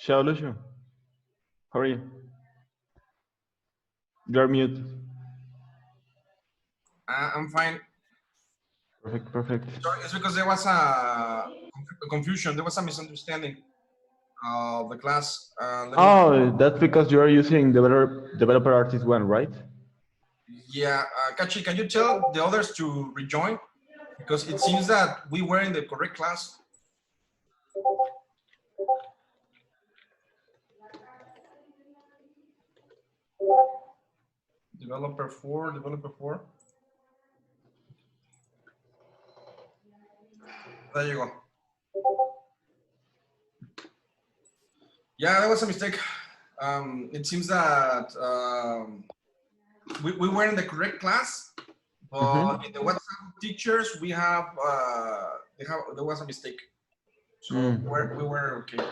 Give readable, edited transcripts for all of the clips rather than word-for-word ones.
Ciao, Lucio. How are you? You're muted. I'm fine. Perfect, perfect. Sorry, it's because there was a confusion. There was a misunderstanding of the class. Let me. Oh, that's because you are using developer artist one, right? Yeah, Kachi, can you tell the others to rejoin? Because it seems that we were in the correct class. Developer 4, developer 4. There you go. Yeah, that was a mistake. It seems that we were in the correct class, but in the WhatsApp teachers we have there was a mistake. So we were okay.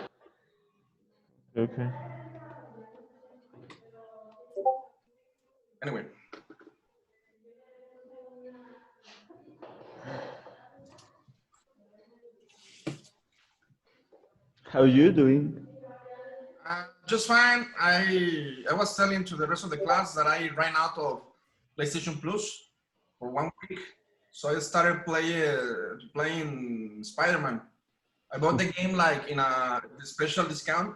Okay. Anyway, How you doing? just fine. I was telling to the rest of the class that I ran out of PlayStation Plus for 1 week, so I started playing Spider-Man. I bought the game like in a special discount,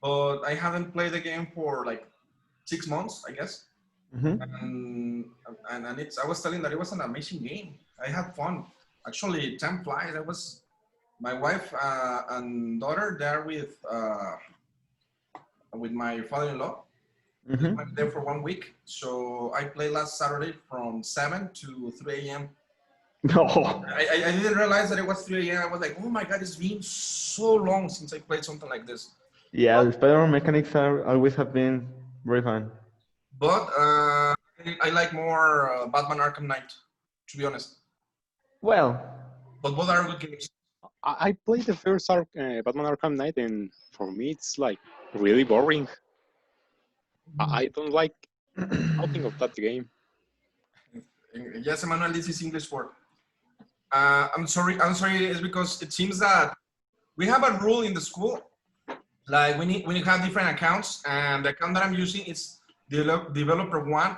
but I haven't played the game for like 6 months, I guess. And it's I was telling that it was an amazing game. I had fun. Actually, time flies. I was my wife and daughter there with my father-in-law. They went there for 1 week. So I played last Saturday from 7 to 3 a.m. No. I didn't realize that it was 3 a.m. I was like, oh my God, it's been so long since I played something like this. Yeah, the Spider-Man mechanics are always have been very fun. But I like more Batman Arkham Knight, to be honest. Well, But both are good games. I played the first Batman Arkham Knight, and for me, it's like really boring. I don't like nothing of that game. Yes, Emmanuel, this is English for. I'm sorry. It's because it seems that we have a rule in the school. Like when you have different accounts, and the account that I'm using is developer one,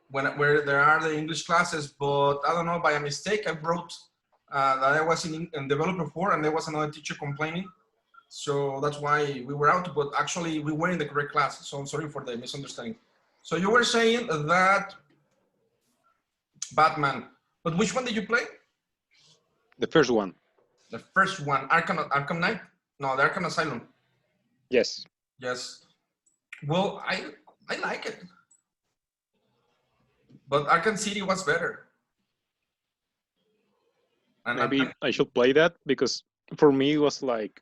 where there are the English classes. But I don't know, by a mistake, I wrote that I was in developer 4, and there was another teacher complaining. So that's why we were out. But actually, we were in the correct class. So I'm sorry for the misunderstanding. So you were saying that Batman, but which one did you play? The first one. The first one, Arkham Knight? No, the Arkham Asylum. Yes. Yes. Well, I like it. But Arkham City was better. And Maybe I should play that because for me it was like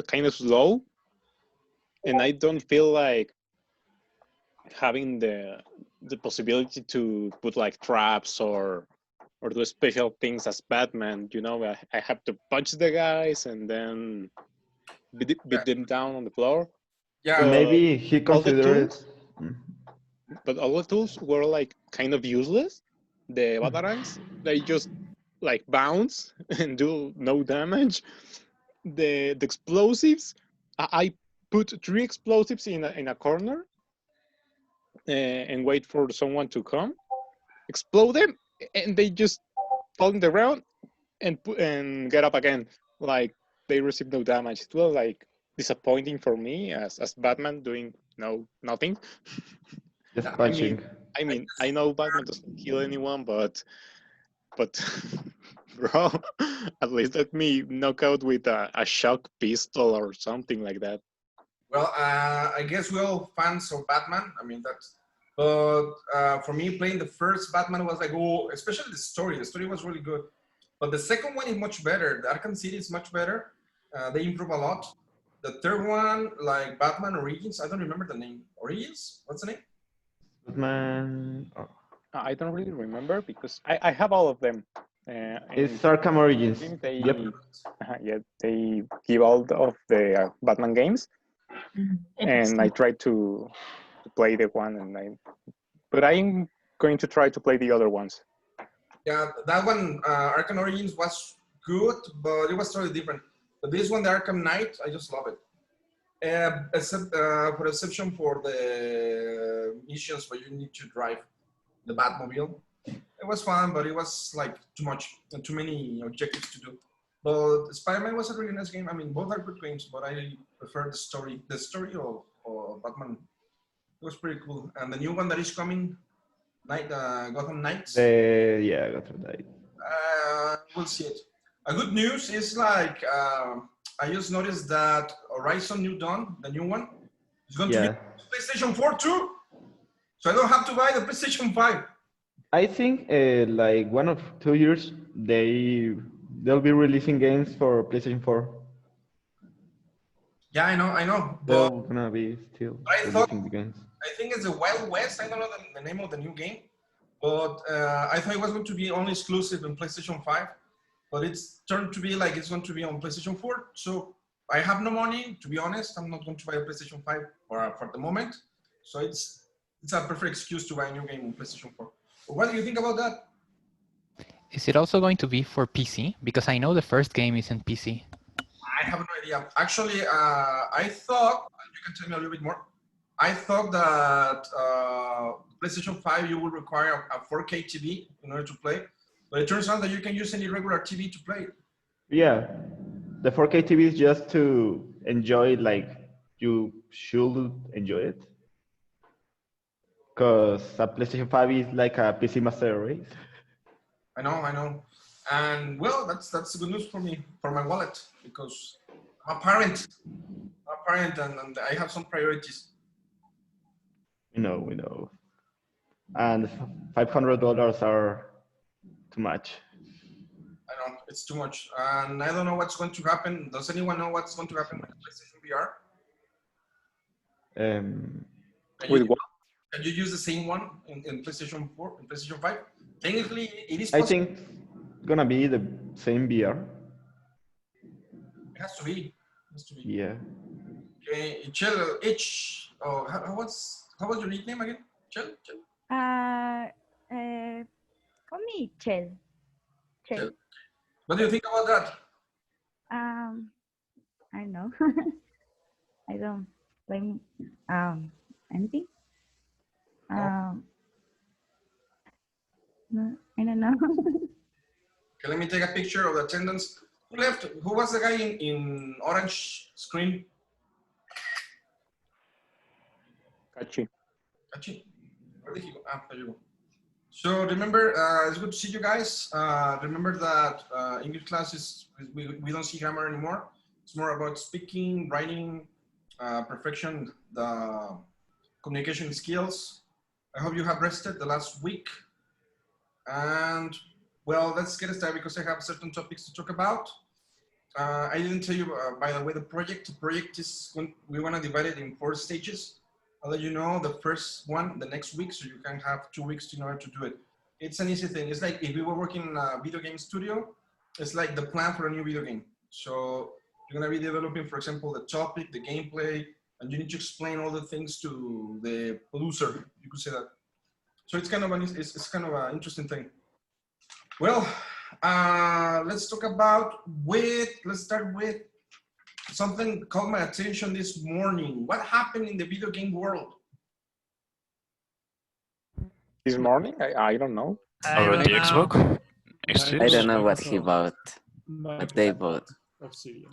kind of slow, and I don't feel like having the possibility to put like traps or do special things as Batman. You know, I have to punch the guys and then beat them down on the floor. Yeah, But maybe he considered. But all the tools were like kind of useless. The batarangs, they just like bounce and do no damage. The explosives, I put 3 explosives in a corner and wait for someone to come, explode them, and they just fall on the ground and get up again. Like they receive no damage. It was like disappointing for me as Batman doing nothing. Just punching. I know Batman doesn't kill anyone, but bro, at least let me knock out with a shock pistol or something like that. well, I guess we're all fans of Batman. I mean, that's. But for me, playing the first Batman was like, oh, especially the story. The story was really good. But the second one is much better. The Arkham City is much better. They improve a lot. The third one, like Batman Origins, I don't remember the name. Origins? What's the name? Batman. I don't really remember because I have all of them. It's Arkham Origins. Yep. Yeah, they give all of the Batman games, and I tried to play the one, but I'm going to try to play the other ones. Yeah, that one, Arkham Origins was good, but it was totally different. But this one, the Arkham Knight, I just love it. Except for exception for the missions where you need to drive the Batmobile. It was fun, but it was like too much and too many objectives to do. But Spider-Man was a really nice game. I mean, both are good games, but I prefer the story. The story of Batman, it was pretty cool. And the new one that is coming, Gotham Knights. Yeah, Gotham Knight. We'll see it. A good news is like I just noticed that Horizon New Dawn, the new one, is going to be PlayStation 4 too. So I don't have to buy the PlayStation 5. I think like 1 or 2 years they'll be releasing games for PlayStation 4. Yeah, I know. They're But gonna be still I thought, releasing the games. I think it's the Wild West. I don't know the name of the new game, but I thought it was going to be only exclusive in PlayStation 5. But it's turned to be like it's going to be on PlayStation 4. So I have no money, to be honest. I'm not going to buy a PlayStation 5 for the moment. So it's a perfect excuse to buy a new game on PlayStation 4. What do you think about that? Is it also going to be for PC? Because I know the first game is in PC. I have no idea. Actually, I thought, you can tell me a little bit more. I thought that PlayStation 5, you would require a 4K TV in order to play. But it turns out that you can use any regular TV to play. Yeah, the 4K TV is just to enjoy it like you should enjoy it. Because a PlayStation 5 is like a PC Master Race. I know. And well, that's good news for me, for my wallet, because I'm a parent, and I have some priorities. We know. And $500 are too much. I know, it's too much. And I don't know what's going to happen. Does anyone know what's going to happen with PlayStation VR? With what? Can you use the same one in PlayStation 4, in PlayStation 5? Technically, it is I possible. think it's gonna be the same VR. It has to be. Yeah. Okay, Chell, how was your nickname again? Chell? Call me Chell. Chell. What do you think about that? I don't know. I don't blame anything. No, I don't know. Okay, let me take a picture of the attendance. Who left? Who was the guy in orange screen? Kachi. Where did he go? There you go. So remember, it's good to see you guys. Remember that English classes, we don't see grammar anymore. It's more about speaking, writing, perfection, the communication skills. I hope you have rested the last week. And well, let's get started because I have certain topics to talk about. I didn't tell you, by the way, the project is, we want to divide it in 4 stages. I'll let you know the first one the next week, so you can have 2 weeks in order to do it. It's an easy thing. It's like if we were working in a video game studio, it's like the plan for a new video game. So you're gonna be developing, for example, the topic, the gameplay, and you need to explain all the things to the producer. You could say that. So it's kind of an interesting thing. Well, let's talk about let's start with something caught my attention this morning. What happened in the video game world? This morning? I don't know. Over the Xbox? I don't know what he bought, but they bought. Of Syria.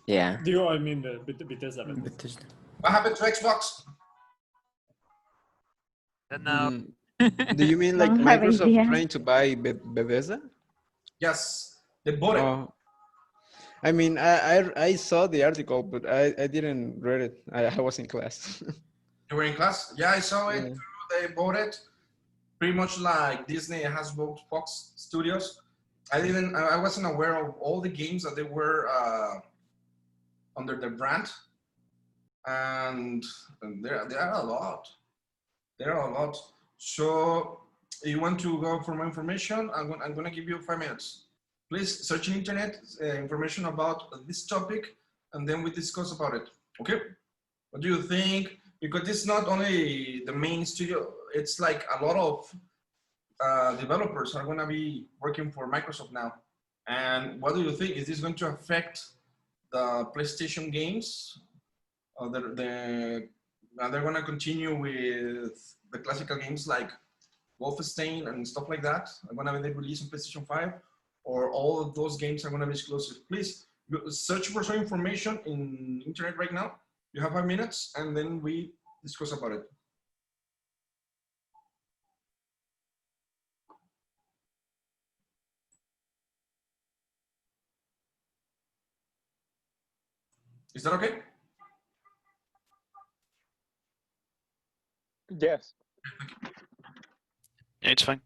Yeah. I mean the Bethesda. What happened to Xbox? Do you mean like Don't have Microsoft idea. trying to buy Bethesda? Yes, they bought it. I mean, I saw the article, but I didn't read it. I was in class. You were in class? Yeah, I saw it. Yeah. They bought it. Pretty much like Disney has bought Fox Studios. I wasn't aware of all the games that they were under their brand. And there are a lot. There are a lot. So if you want to go for more information, I'm going to give you 5 minutes. Please search in internet information about this topic, and then we discuss about it. Okay? What do you think? Because this is not only the main studio, it's like a lot of developers are going to be working for Microsoft now. And what do you think? Is this going to affect the PlayStation games. They're gonna continue with the classical games like Wolfenstein and stuff like that. I'm gonna be released on PlayStation 5, or all of those games are gonna be exclusive. Please search for some information in internet right now. You have 5 minutes, and then we discuss about it. Is that okay? Yes. Yeah, it's fine.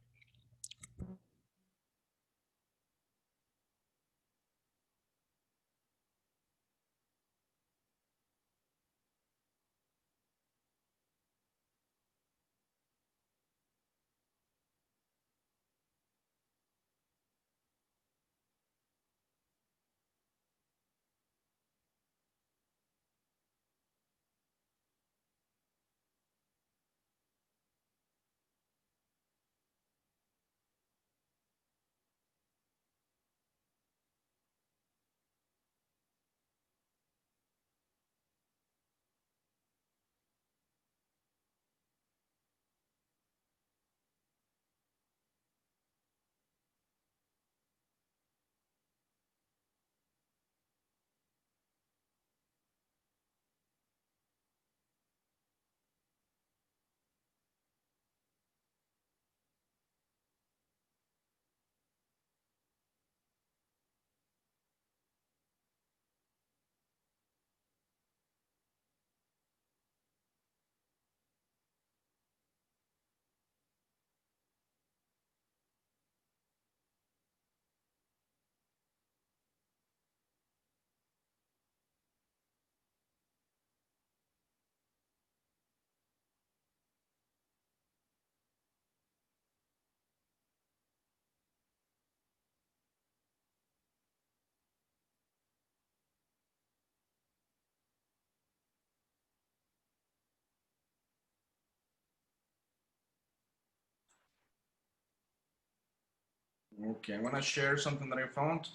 Okay, I'm gonna share something that I found.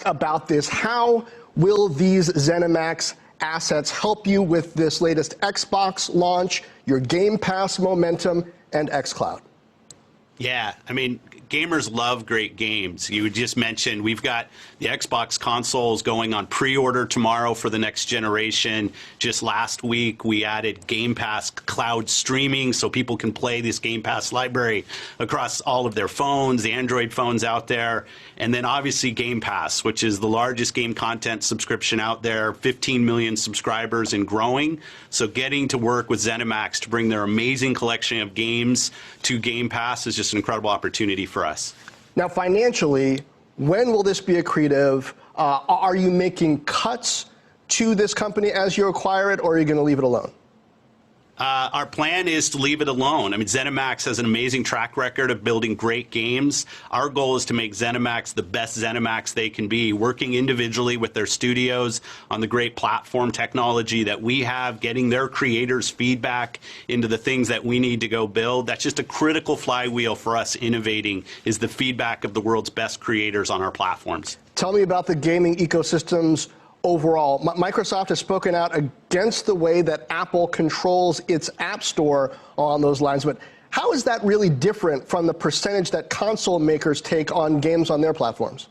About this. How will these ZeniMax assets help you with this latest Xbox launch, your Game Pass momentum, and xCloud? Yeah, I mean, gamers love great games. You just mentioned we've got the Xbox consoles going on pre-order tomorrow for the next generation. Just last week, we added Game Pass cloud streaming so people can play this Game Pass library across all of their phones, the Android phones out there. And then obviously Game Pass, which is the largest game content subscription out there, 15 million subscribers and growing. So getting to work with ZeniMax to bring their amazing collection of games to Game Pass is just an incredible opportunity for us. Now, financially, when will this be accretive? Are you making cuts to this company as you acquire it, or are you going to leave it alone? Our plan is to leave it alone. I mean, ZeniMax has an amazing track record of building great games. Our goal is to make ZeniMax the best ZeniMax they can be, working individually with their studios on the great platform technology that we have, getting their creators' feedback into the things that we need to go build. That's just a critical flywheel for us innovating, is the feedback of the world's best creators on our platforms. Tell me about the gaming ecosystems overall. Microsoft has spoken out against the way that Apple controls its App Store on those lines, but how is that really different from the percentage that console makers take on games on their platforms?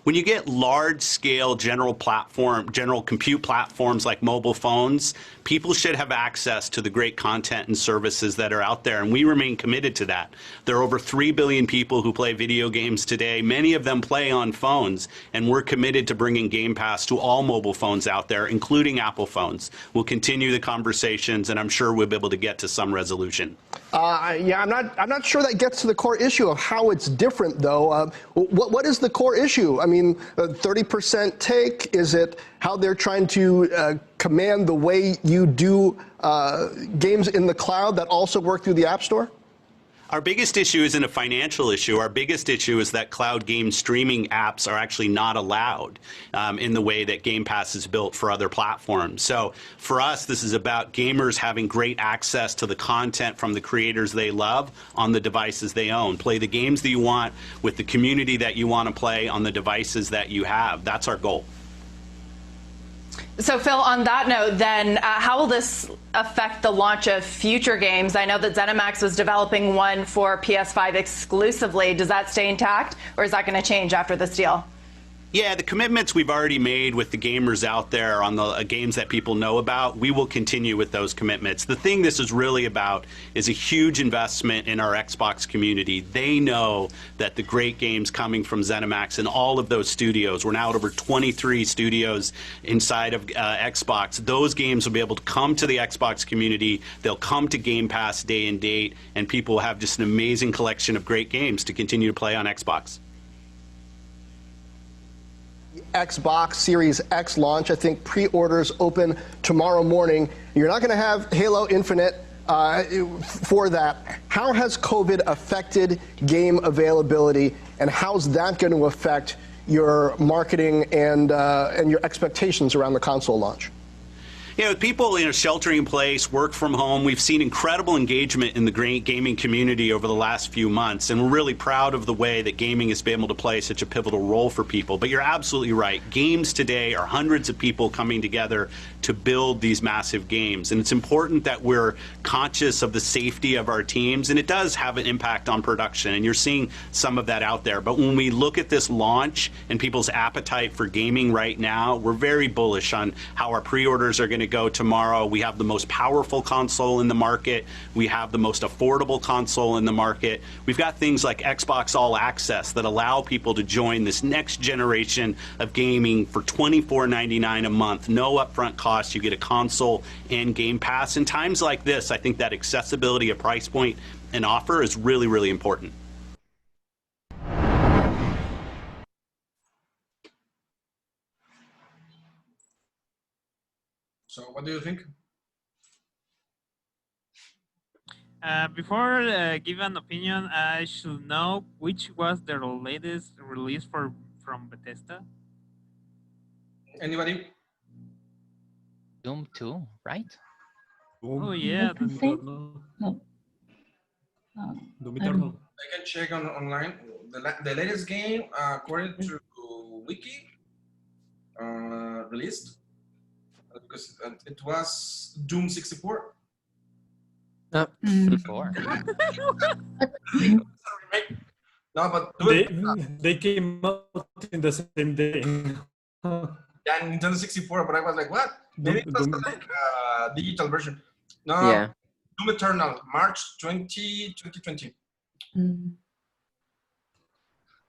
When you get large-scale general compute platforms like mobile phones, people should have access to the great content and services that are out there, and we remain committed to that. There are over 3 billion people who play video games today. Many of them play on phones, and we're committed to bringing Game Pass to all mobile phones out there, including Apple phones. We'll continue the conversations, and I'm sure we'll be able to get to some resolution. Yeah, I'm not sure that gets to the core issue of how it's different, though. What is the core issue? I mean, 30% take? Is it how they're trying to command the way you do games in the cloud that also work through the App Store? Our biggest issue isn't a financial issue. Our biggest issue is that cloud game streaming apps are actually not allowed in the way that Game Pass is built for other platforms. So for us, this is about gamers having great access to the content from the creators they love on the devices they own. Play the games that you want with the community that you want to play on the devices that you have. That's our goal. So, Phil, on that note, then, how will this affect the launch of future games? I know that ZeniMax was developing one for PS5 exclusively. Does that stay intact, or is that going to change after this deal? Yeah, the commitments we've already made with the gamers out there on the games that people know about, we will continue with those commitments. The thing this is really about is a huge investment in our Xbox community. They know that the great games coming from ZeniMax and all of those studios, we're now at over 23 studios inside of Xbox, those games will be able to come to the Xbox community, they'll come to Game Pass day and date, and people will have just an amazing collection of great games to continue to play on Xbox. Xbox Series X launch. I think pre-orders open tomorrow morning. You're not going to have Halo Infinite for that. How has COVID affected game availability, and how's that going to affect your marketing and your expectations around the console launch? Yeah, with people sheltering in place, work from home, we've seen incredible engagement in the gaming community over the last few months, and we're really proud of the way that gaming has been able to play such a pivotal role for people. But you're absolutely right. Games today are hundreds of people coming together to build these massive games, and it's important that we're conscious of the safety of our teams, and it does have an impact on production, and you're seeing some of that out there. But when we look at this launch and people's appetite for gaming right now, we're very bullish on how our pre-orders are going to go tomorrow. We have the most powerful console in the market. We have the most affordable console in the market. We've got things like Xbox All Access that allow people to join this next generation of gaming for $24.99 a month. No upfront cost. You get a console and Game Pass. In times like this, I think that accessibility of price point and offer is really, really important. So what do you think? Before give an opinion, I should know which was the latest release from Bethesda. Anybody? Doom 2, right? Oh yeah, Doom Eternal. No. Doom Eternal. I can check online. The latest game, according to Wiki, released, because it was Doom 64. 64. No, but They came out in the same day. yeah, Nintendo 64. But I was like, what? Maybe it was like digital version. No, Yeah. Doom Eternal, March 2020. And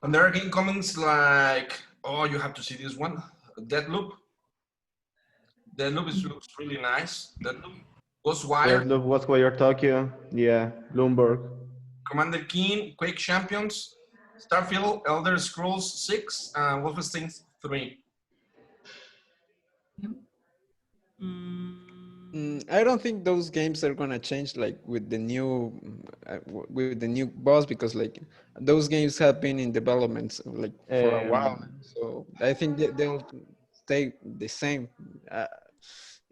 there are game comments like, oh, you have to see this one, Deadloop. Deadloop looks really nice. Deadloop, Ghostwire, Look, what's why you're Tokyo? Yeah, Bloomberg. Commander Keen, Quake Champions, Starfield, Elder Scrolls 6, and Wolfenstein 3. I don't think those games are gonna change like with the new boss, because like those games have been in development like for a while, so I think they'll stay the same.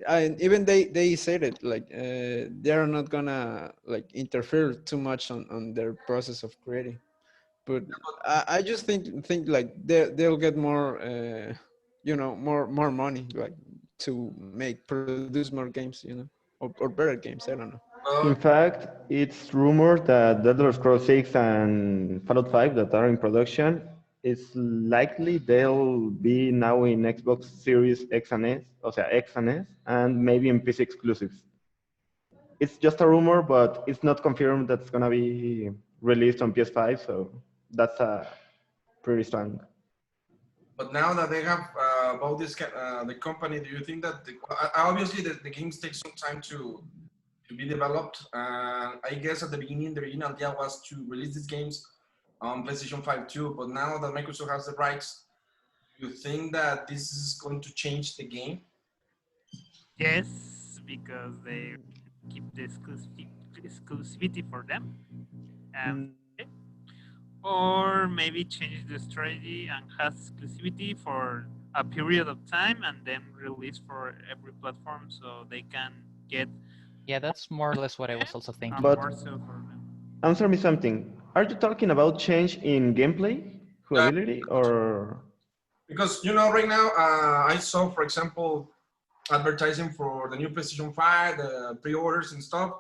And even they said it like they are not gonna like interfere too much on their process of creating, but I just think like they'll get more more money like to produce more games, or better games. I don't know. In fact, it's rumored that The Elder Scrolls 6 and Fallout 5 that are in production, it's likely they'll be now in Xbox Series X and S, o sea, X and S, and maybe in PC exclusives. It's just a rumor, but it's not confirmed that it's gonna be released on PS5, so that's pretty strong. But now that they have bought this the company, do you think that obviously the games take some time to be developed? I guess at the beginning, the original idea was to release these games on PlayStation 5 too. But now that Microsoft has the rights, do you think that this is going to change the game? Yes, because they keep the exclusivity for them. Okay. Or maybe change the strategy and has exclusivity for a period of time and then release for every platform so they can get Yeah, that's more or less what I was also thinking. But more so for them. answer me something. Are you talking about change in gameplay, jugability, or? Because right now I saw, for example, advertising for the new PlayStation 5, the pre-orders and stuff,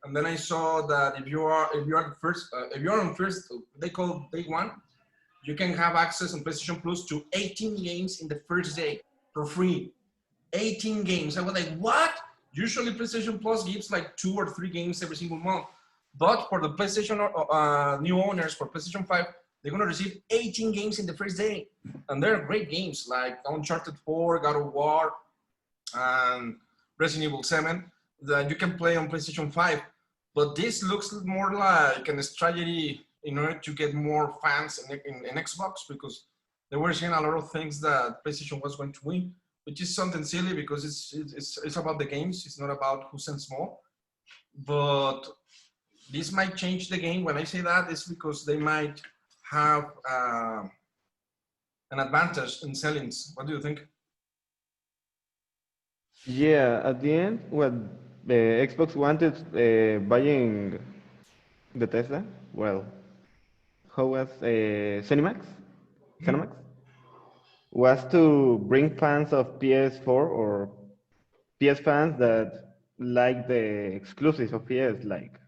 and then I saw that if you are the first, if you are on first, they call day one, you can have access on PlayStation Plus to 18 games in the first day for free. 18 games. I was like, what? Usually PlayStation Plus gives like 2 or 3 games every single month, but for the PlayStation new owners for PlayStation 5, they're gonna receive 18 games in the first day, and they're great games like Uncharted 4, God of War, and Resident Evil 7 that you can play on PlayStation 5. But this looks more like a strategy in order to get more fans in Xbox, because they were saying a lot of things that PlayStation was going to win, which is something silly because it's about the games. It's not about who sends more. But this might change the game. When I say that, it's because they might have an advantage in sellings. What do you think? Yeah, at the end, what the Xbox wanted buying the Tesla, well, how was Cinemax, was to bring fans of PS4 or PS fans that like the exclusives of PS, like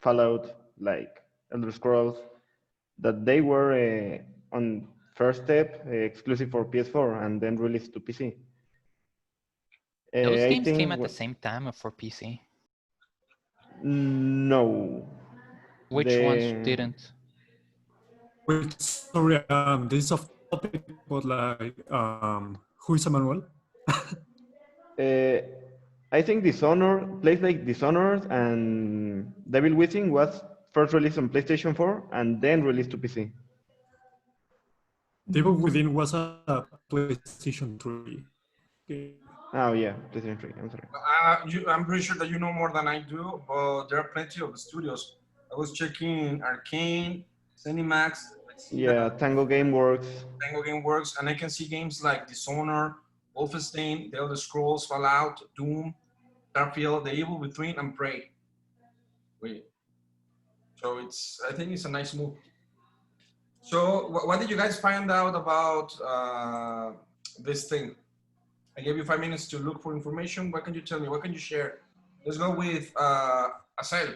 Fallout, like Elder Scrolls, that they were on first step exclusive for PS4 and then released to PC. Those I games came think at the same time for PC. no. Which ones didn't? Wait, sorry, this is off topic, but like, who is Emmanuel? I think Dishonored, plays like Dishonored and Devil Within was first released on PlayStation 4 and then released to PC. Devil Within was a PlayStation 3 game. Oh yeah, PlayStation 3, I'm sorry. I'm pretty sure that you know more than I do, but there are plenty of studios. I was checking Arcane, Cinemax, Yeah, Tango Gameworks. Tango Gameworks, and I can see games like Dishonored, Wolfenstein, The Elder Scrolls, Fallout, Doom, Starfield, The Evil Within, and Prey. Wait. So I think it's a nice move. So what did you guys find out about this thing? I gave you 5 minutes to look for information. What can you tell me? What can you share? Let's go with Asael.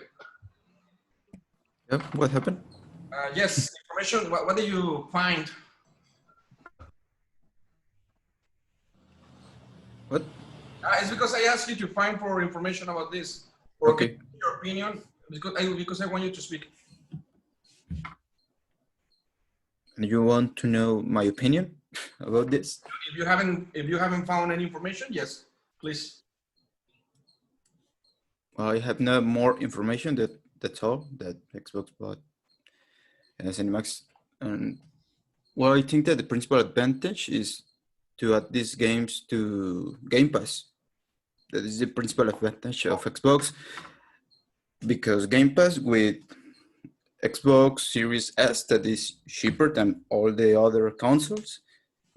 Yep, what happened? Yes, information. What did you find? What? It's because I asked you to find for information about this. Or Okay. Your opinion, because I want you to speak. And you want to know my opinion about this? If you haven't found any information, yes, please. I have no more information. That's all that Xbox bought Cinemax. And well, I think that the principal advantage is to add these games to Game Pass. That is the principal advantage of Xbox, because Game Pass with Xbox Series S that is cheaper than all the other consoles,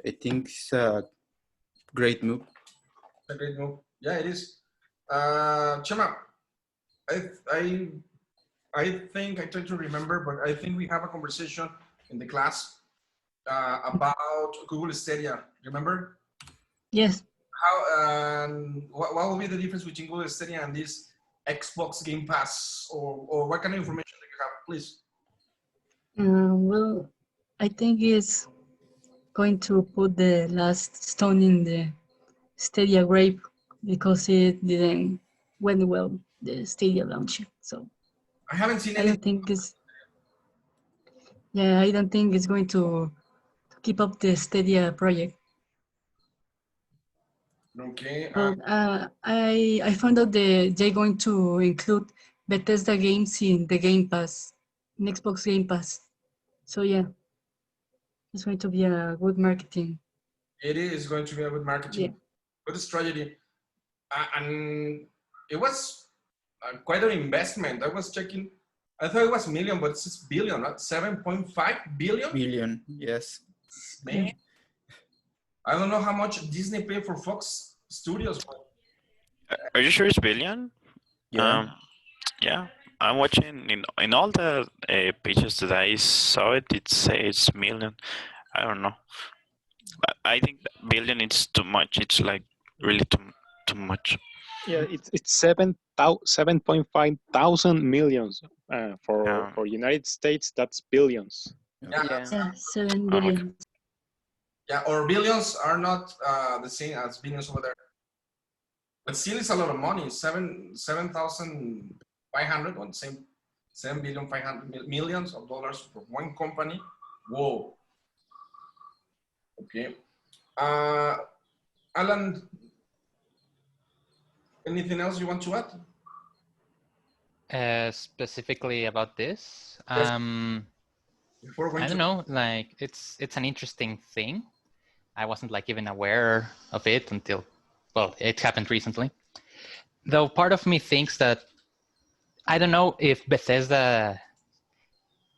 I think it's a great move. A great move. Yeah, it is. Chema, I think I try to remember, but I think we have a conversation in the class about Google Stadia. Remember? Yes. What will be the difference between Google Stadia and this Xbox Game Pass, or what kind of information do you have, please? Well, I think it's going to put the last stone in the Stadia grave because it didn't went well, the Stadia launch. So I haven't seen I don't think it's. Yeah, I don't think it's going to keep up the Stadia project. Okay. But I found out they're going to include Bethesda games in the Game Pass, in Xbox Game Pass. So yeah, it's going to be a good marketing. It is going to be a good marketing, good strategy, and it was quite an investment. I was checking I thought it was million, but it's billion, right? 7.5 billion? Billion, yes. Man, I don't know how much Disney paid for Fox Studios. But Are you sure it's billion? Yeah. Yeah. I'm watching in all the pages that I saw it. It says million. I don't know. I think that billion is too much. It's like really too much. Yeah, it's 7.5 thousand millions for United States. That's billions. Yeah. Yeah, 7 Oh, okay. billion. yeah, or billions are not the same as billions over there. But still, it's a lot of money. 7,500 on same 7,500,000,000 millions of dollars for one company. Whoa. Okay. Alan, anything else you want to add? Specifically about this, Yes. I Before going don't to know. Like it's an interesting thing. I wasn't like even aware of it until, well, it happened recently. Though part of me thinks that I don't know if Bethesda.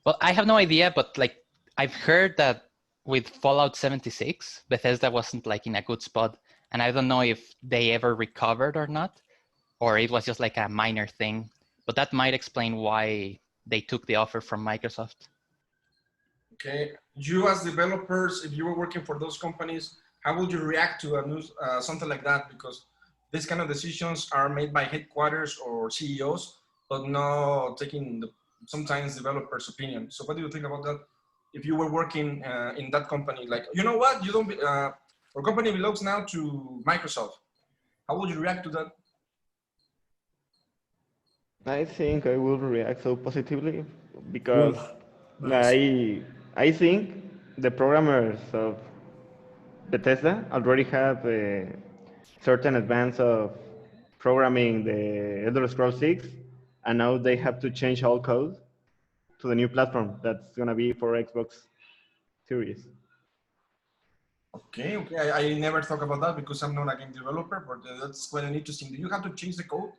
Well, I have no idea, but like I've heard that with Fallout 76, Bethesda wasn't like in a good spot, and I don't know if they ever recovered or not, or it was just like a minor thing. But that might explain why they took the offer from Microsoft. Okay, you as developers, if you were working for those companies, how would you react to a news, something like that? Because these kind of decisions are made by headquarters or CEOs, but not taking sometimes developers' opinion. So what do you think about that? If you were working in that company, like, you know what, you don't, our company belongs now to Microsoft. How would you react to that? I think I will react so positively because Nice. I think the programmers of Bethesda already have a certain advance of programming the Elder Scrolls 6, and now they have to change all code to the new platform that's gonna be for Xbox Series. Okay, okay, I never thought about that because I'm not a game developer, but that's quite an interesting. Do you have to change the code?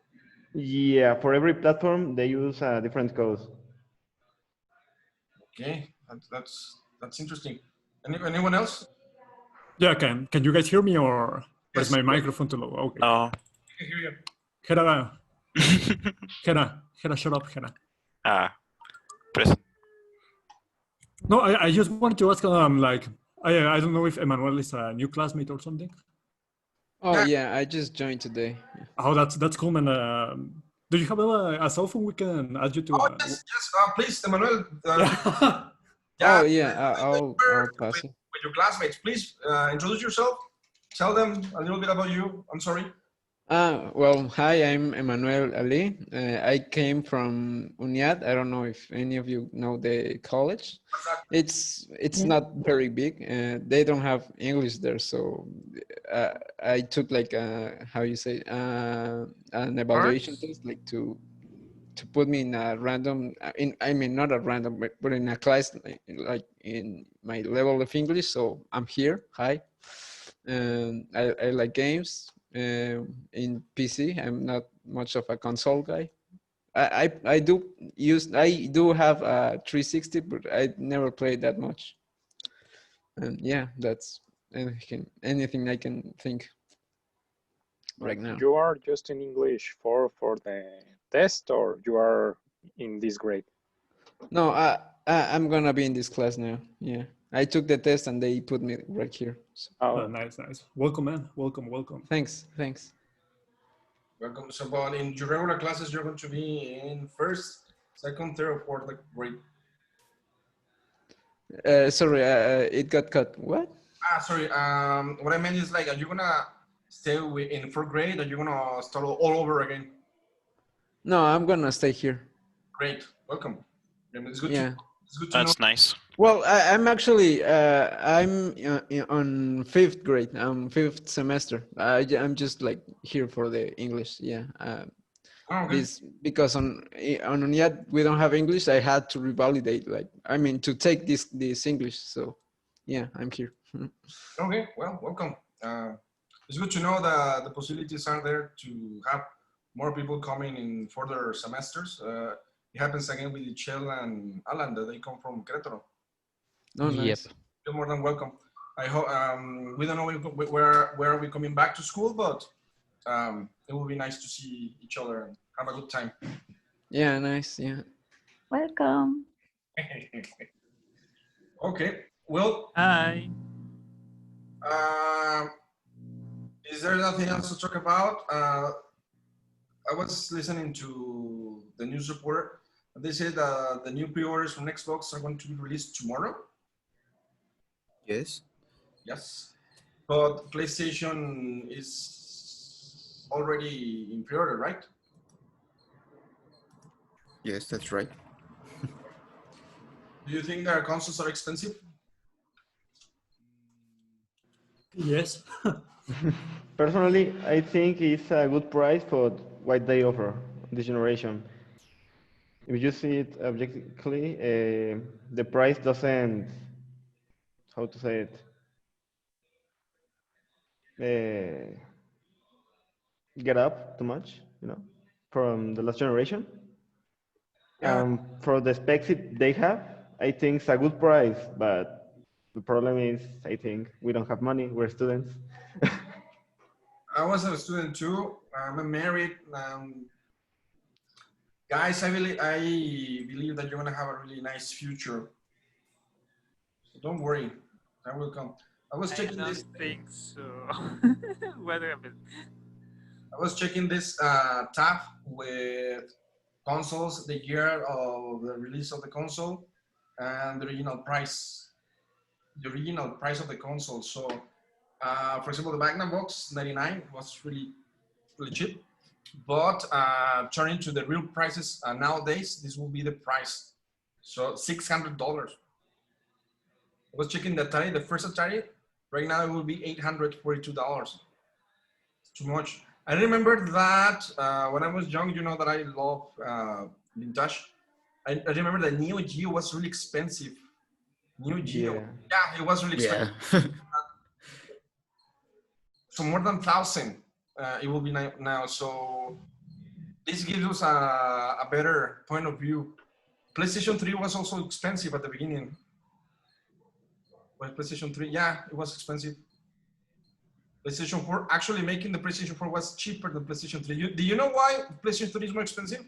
Yeah, for every platform they use a different code. Okay, that's interesting. Anyone else? Yeah, can you guys hear me or is Yes. my microphone too low? Okay. Oh. I can hear you. Hera, shut up, Hera. Present. No, I just wanted to ask, like, I don't know if Emmanuel is a new classmate or something. Oh yeah, I just joined today. Oh, that's cool, man. Do you have a cell phone we can add you to? Oh yes, please, Emmanuel. Oh yeah, I'll pass it. With your classmates, please introduce yourself. Tell them a little bit about you. I'm sorry. Well, hi, I'm Emmanuel Ali. I came from UNIAD. I don't know if any of you know the college. It's not very big. They don't have English there, so I took like how you say an evaluation test, like to put me in a random. I mean not a random, but in a class like in my level of English. So I'm here. Hi. I like games. In PC, I'm not much of a console guy. I do have a 360, but I never played that much. And yeah, that's anything I can think right now. You are just in English for the test, or you are in this grade? No, I'm gonna be in this class now. Yeah, I took the test and they put me right here. So. Oh, nice. Welcome, man. Welcome. Thanks. Welcome. So, but in your regular classes, you're going to be in first, second, third, or fourth grade. Sorry, it got cut. What? Sorry. What I meant is like, are you gonna stay in fourth grade, or you gonna start all over again? No, I'm gonna stay here. Great. Welcome. It's good. Yeah. It's good to That's know. nice. Well, I'm actually I'm on fifth grade. I'm fifth semester. I'm just like here for the English. Yeah. Okay. This because on UNIAD we don't have English. I had to revalidate. To take this English. So yeah, I'm here. Okay. Well, welcome. It's good to know that the possibilities are there to have more people coming in further semesters. It happens again with Michelle and Alan that they come from Querétaro. No, Yep. nice. You're more than welcome. I hope we don't know where are we coming back to school, but it will be nice to see each other and have a good time. Yeah, nice. Yeah. Welcome. Okay. Well, Hi. is there nothing else to talk about? I was listening to the news report. They said the new pre-orders from Xbox are going to be released tomorrow. Yes. Yes, but PlayStation is already in pre-order, right? Yes, that's right. Do you think their consoles are expensive? Yes. Personally, I think it's a good price for what they offer this generation. If you see it objectively, the price doesn't, how to say it, get up too much, from the last generation. Yeah. For the specs they have, I think it's a good price, but the problem is, I think we don't have money. We're students. I was a student too. I'm married. Guys, I believe that you're gonna have a really nice future. So don't worry, I will come. I was checking don't this. think so. What happened? I was checking this tab with consoles, the year of the release of the console, and the original price. The original price of the console. So, for example, the Magnavox 99 was really cheap. But turning to the real prices nowadays, this will be the price. So $600. I was checking the Atari, the first Atari. Right now it will be $842. Too much. I remember that when I was young, you know that I love vintage. I remember that Neo Geo was really expensive. Neo Geo, yeah, it was really expensive. Yeah. So more than 1,000, it will be now. So this gives us a better point of view. PlayStation 3 was also expensive at the beginning. Well, PlayStation 3, yeah, it was expensive. PlayStation 4, actually making the PlayStation 4 was cheaper than PlayStation 3. Do you know why PlayStation 3 is more expensive?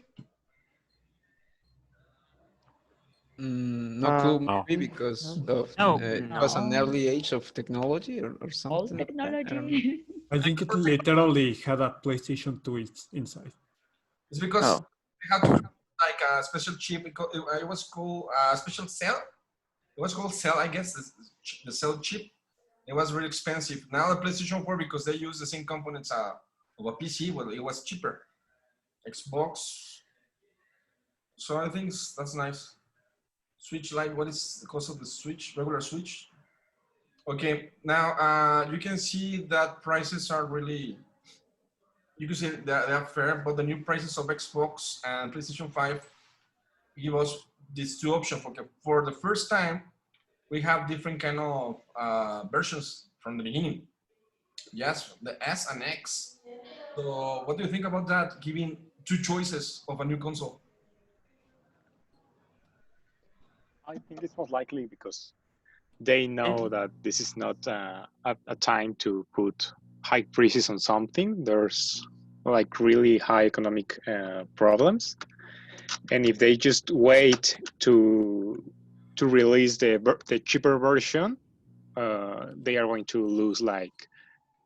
No clue, maybe because of it was an No. early age of technology or Old something like that. I don't know. technology. I think it literally had a PlayStation 2 inside. It's because they had to have like a special chip. It was called a special cell. It was called cell, I guess, the cell chip. It was really expensive. Now the PlayStation 4, because they use the same components of a PC, well, it was cheaper. Xbox. So I think that's nice. Switch Lite, what is the cost of the Switch, regular Switch? Okay, now you can see that prices are really, you can see they are fair, but the new prices of Xbox and PlayStation 5 give us these two options. Okay, for the first time, we have different kind of versions from the beginning. Yes, the S and X. So what do you think about that, giving two choices of a new console? I think it's most likely because they know that this is not a time to put high prices on something. There's like really high economic problems, and if they just wait to release the cheaper version, they are going to lose like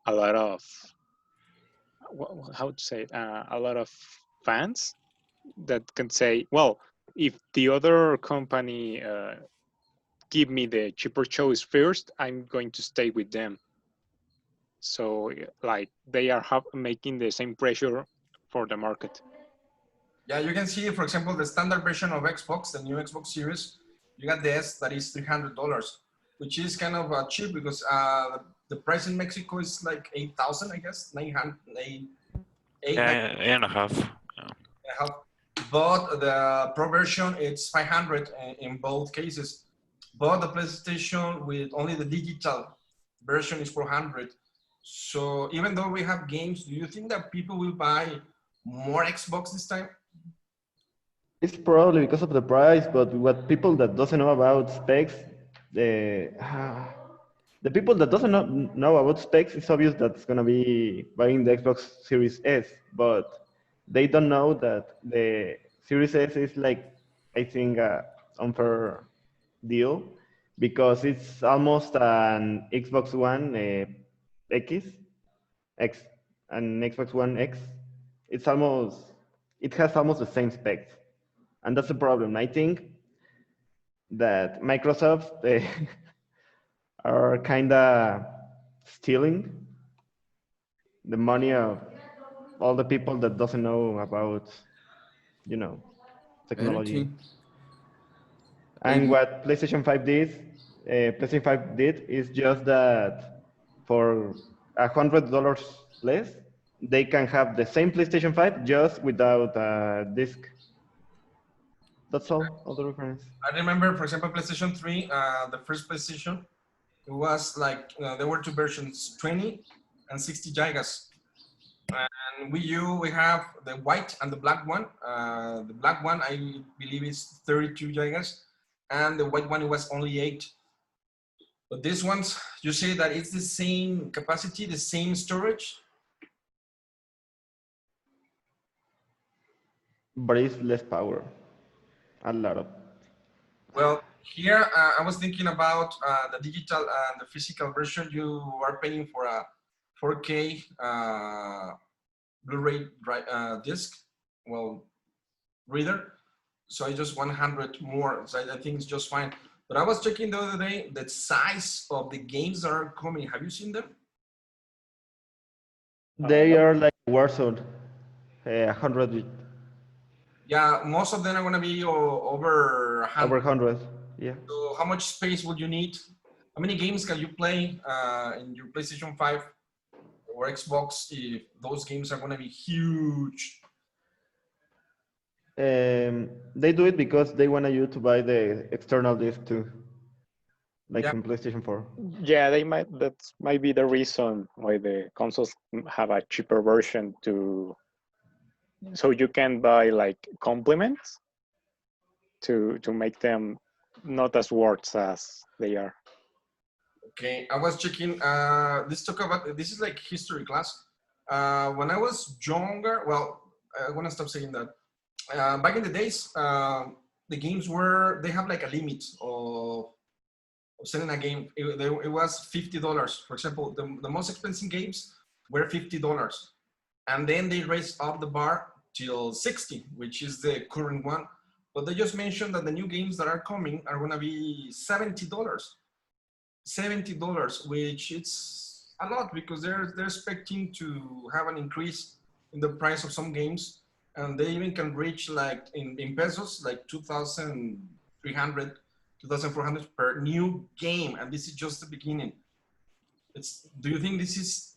a lot of how to say it, a lot of fans that can say, well, if the other company give me the cheaper choice first, I'm going to stay with them. So like they are making the same pressure for the market. Yeah, you can see, for example, the standard version of Xbox, the new Xbox Series, you got the S that is $300, which is kind of cheap because the price in Mexico is like 8,000, I guess, 900, 8.5. Yeah. But the Pro version, it's 500 in both cases. But the PlayStation with only the digital version is 400. So even though we have games, do you think that people will buy more Xbox this time? It's probably because of the price, but what people that doesn't know about specs, the the people that doesn't know about specs, it's obvious that it's gonna be buying the Xbox Series S, but they don't know that the Series S is like, I think, a unfair deal because it's almost an Xbox One X, X, an Xbox One X. It's almost, it has almost the same specs, and that's the problem. I think that Microsoft are kind of stealing the money of all the people that doesn't know about, you know, I don't technology. think. And what PlayStation 5 did is just that for $100 less, they can have the same PlayStation 5 just without a disc. That's all the difference. I remember, for example, PlayStation 3, the first PlayStation, it was like, there were two versions, 20 and 60 gigas. And Wii U, we have the white and the black one. The black one, I believe, is 32 gigas, and the white one, it was only 8. But these ones, you say that it's the same capacity, the same storage? But it's less power, a lot of. Well, here I was thinking about the digital and the physical version. You are paying for a 4K Blu-ray disc, well, reader. So I just 100 more. So I think it's just fine. But I was checking the other day the size of the games that are coming. Have you seen them? They are like Warzone, 100, Yeah, most of them are going to be over 100. over 100. Yeah. So how much space would you need? How many games can you play in your PlayStation 5 or Xbox if those games are going to be huge? They do it because they want you to buy the external disc too, like Yeah. in PlayStation 4. Yeah, they might. That might be the reason why the consoles have a cheaper version so you can buy like complements to make them not as worth as they are. Okay, I was checking. Let's talk about this. Is like history class. When I was younger, well, I want to stop saying that. Back in the days, the games they have like a limit of selling a game. It was $50. For example, the most expensive games were $50, and then they raised up the bar till 60, which is the current one. But they just mentioned that the new games that are coming are going to be $70. $70, which it's a lot because they're expecting to have an increase in the price of some games, and they even can reach like in pesos like 2,300, 2,400 per new game, and this is just the beginning. Do you think this is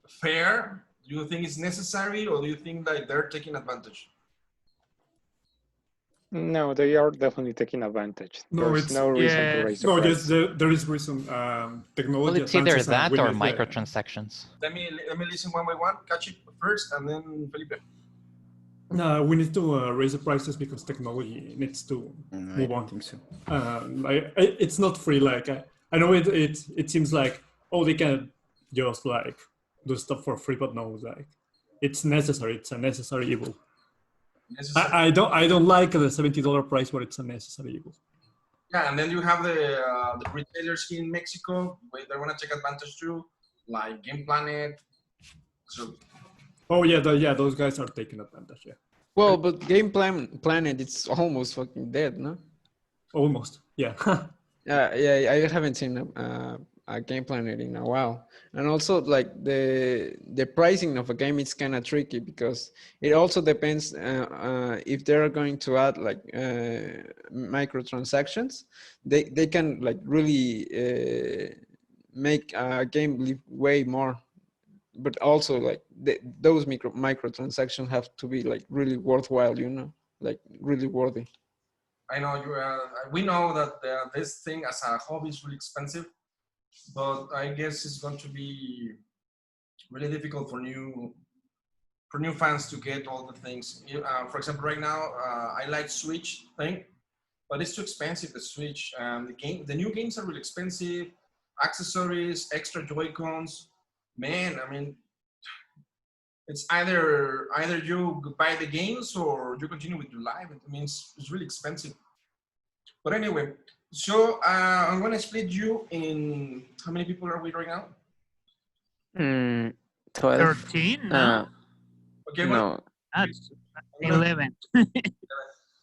fair? Do you think it's necessary, or do you think that they're taking advantage? No, they are definitely taking advantage. No, There's no reason to raise the no, price. yes, there is reason. Technology. Well, it's either advances and that we or need microtransactions. Let me listen one by one. Catch it first, and then Felipe. we need to raise the prices because technology needs to move on. I think so. It's not free. Like I know it seems like they can just like do stuff for free, but no, like it's necessary. It's a necessary evil. I don't like the $70 price, but it's a necessary evil. Yeah, and then you have the retailers in Mexico where they want to take advantage too, like Game Planet. So. Oh yeah, those guys are taking advantage. Yeah. Well, but Planet, it's almost fucking dead, no? Almost, yeah. Yeah, I haven't seen a Game Planet in a while, and also like the pricing of a game is kind of tricky because it also depends if they're going to add like microtransactions. They can like really make a game live way more, but also like those microtransactions have to be like really worthwhile, like really worthy. I know we know that this thing as a hobby is really expensive, but I guess it's going to be really difficult for new new fans to get all the things. For example, right now, I like Switch thing, but it's too expensive, the Switch. The new games are really expensive, accessories, extra Joy-Cons. Man, I mean, it's either you buy the games or you continue with your life. I mean, it's really expensive. But anyway, so I'm gonna split you in, how many people are we right now? 12. 13, no? Okay, No. That's 11. I'm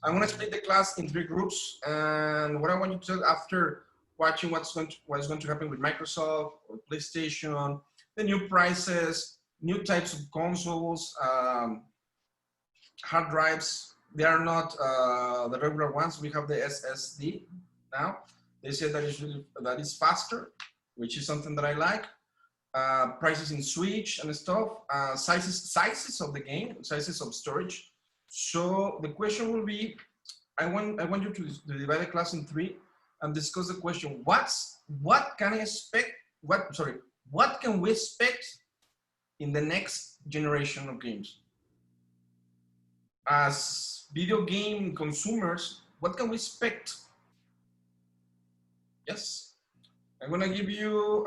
gonna split the class in 3 groups, and what I want you to do after watching what's going to happen with Microsoft or PlayStation, the new prices, new types of consoles, hard drives. They are not the regular ones. We have the SSD now. They say that is faster, which is something that I like. Prices in Switch and stuff, sizes of the game, sizes of storage. So the question will be, I want you to divide the class in 3 and discuss the question. What can we expect in the next generation of games? As video game consumers, what can we expect? Yes, I'm gonna give you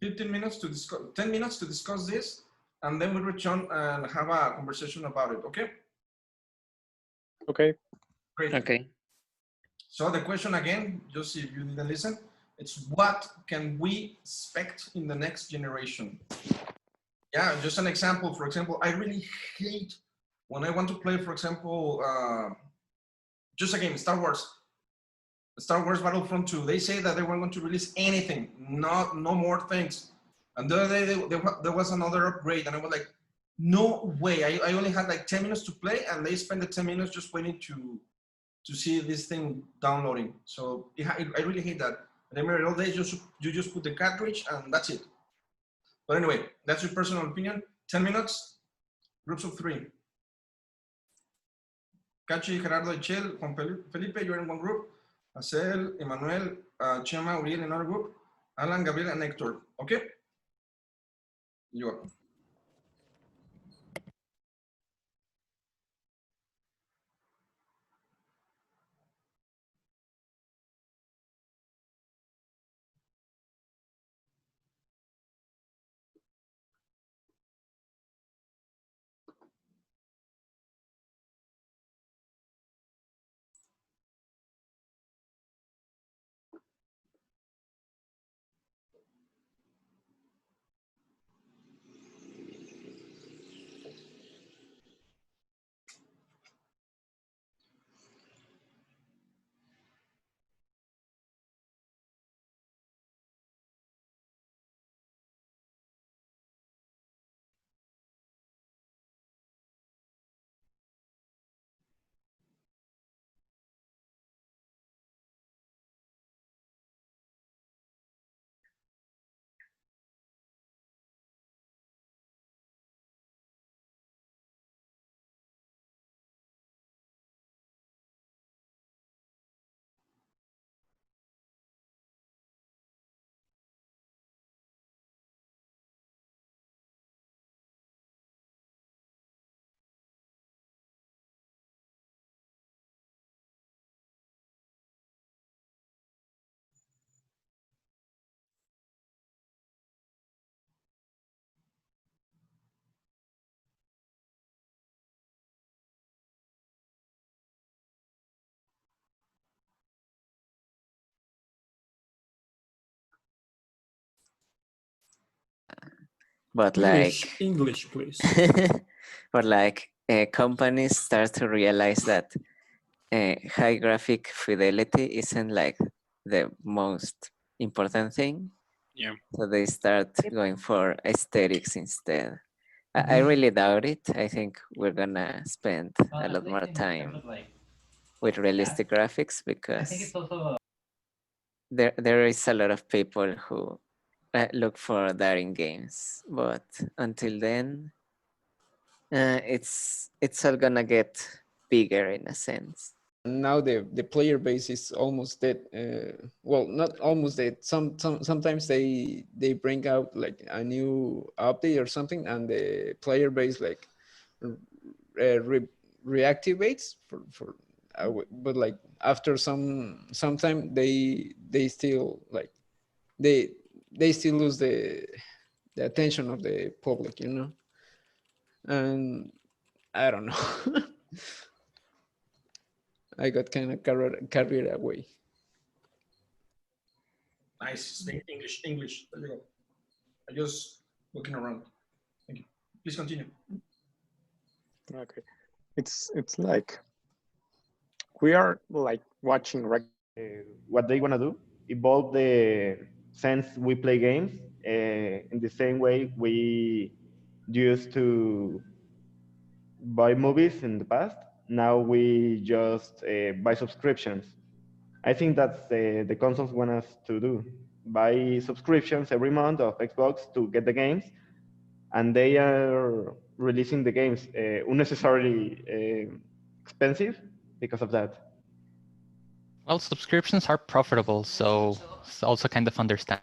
15 minutes to discuss, 10 minutes to discuss this, and then we'll return and have a conversation about it, okay? Okay. Great. Okay. So the question again, just if you didn't listen, it's what can we expect in the next generation? Yeah, just an example. For example, I really hate when I want to play, for example, just a game, Star Wars Battlefront 2. They say that they weren't going to release anything, no more things. And the other day there was another upgrade, and I was like, no way. I only had like 10 minutes to play, and they spent the 10 minutes just waiting to see this thing downloading. So I really hate that. Remember, all day you just put the cartridge and that's it. But anyway, that's your personal opinion. 10 minutes, groups of 3. Cachi, Gerardo, Echel, Juan Felipe, you're in one group. Acel, Emmanuel, Chema, Uriel in another group. Alan, Gabriel, and Hector. Okay? You are. But English, please. But companies start to realize that high graphic fidelity isn't like the most important thing. Yeah. So they start going for aesthetics instead. I really doubt it. I think we're gonna spend a lot more time with realistic graphics because there is a lot of people who look for that in games. But until then, it's all gonna get bigger in a sense. now the player base is almost dead. Well, not almost dead. Sometimes they bring out like a new update or something, and the player base like reactivates but like after some time they still like they still lose the attention of the public, you know. And I don't know. I got kind of carried away. Nice. Speak English. There you go. I just looking around. Thank you. Please continue. Okay, it's like we are like watching what they want to do, evolve the sense we play games in the same way we used to buy movies in the past. Now we just buy subscriptions. I think that's the consoles want us to do. Buy subscriptions every month of Xbox to get the games, and they are releasing the games unnecessarily expensive because of that. Well, subscriptions are profitable, so it's also kind of understand.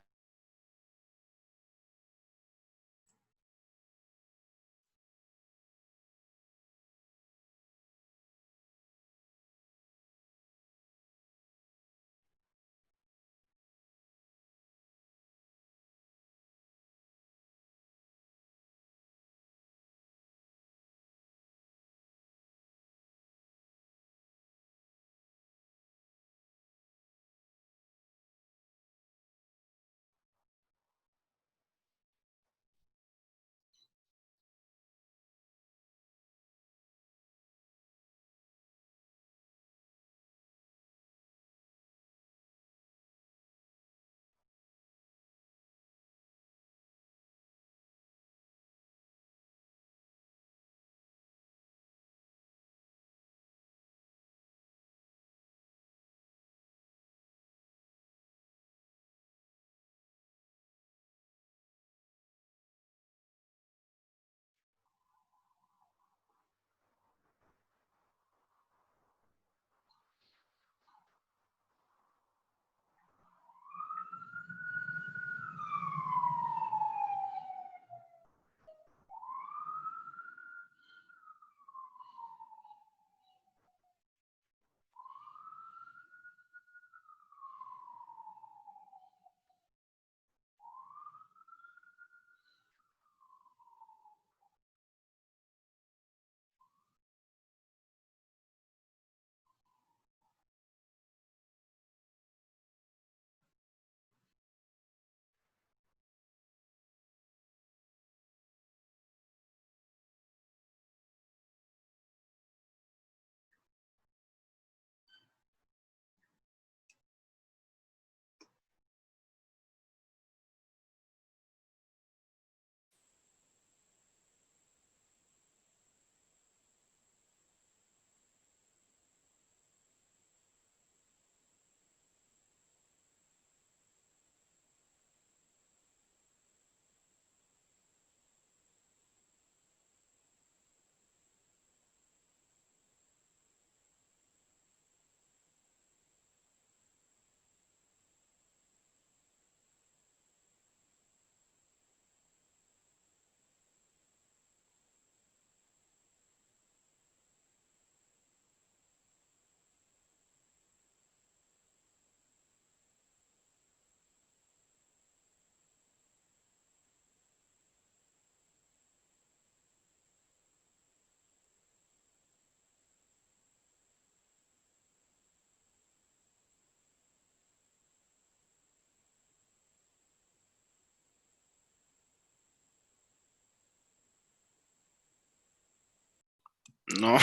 No.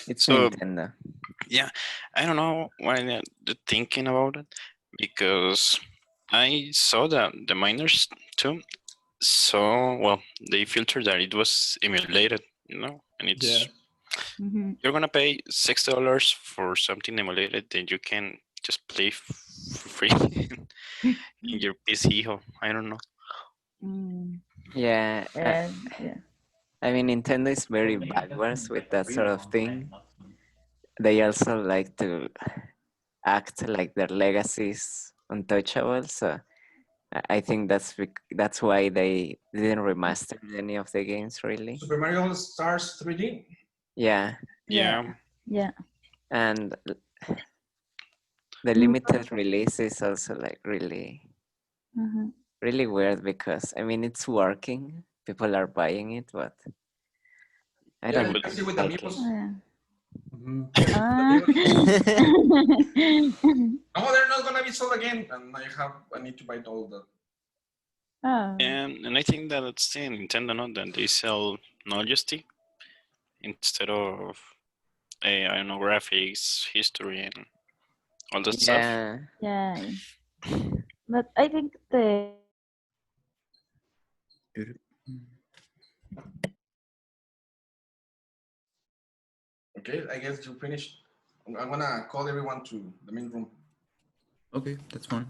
It's So Nintendo. yeah, I don't know what I'm thinking about it because I saw the miners too. So well, they filtered that it was emulated, you know, and it's you're gonna pay $6 for something emulated that you can just play for free in your PC. Or I don't know. Yeah, Yeah. I mean, Nintendo is very backwards with that sort of thing. they also like to act like their legacy is untouchable. So I think that's why they didn't remaster any of the games really. Super Mario All Stars 3D. Yeah. Yeah. Yeah. And the limited release is also like really Mhm. really weird because I mean it's working. People are buying it, but I Yeah, don't you can see with the like it. Amiibos. Yeah. No, Ah. they're not gonna be sold again, and I need to buy all the. Oh. And I think that it's the Nintendo note that they sell novelty instead of I don't know, graphics, history, and all that stuff. Yeah. Yeah. But I think the Okay, I guess you finished. I'm gonna call everyone to the main room. Okay, that's fine.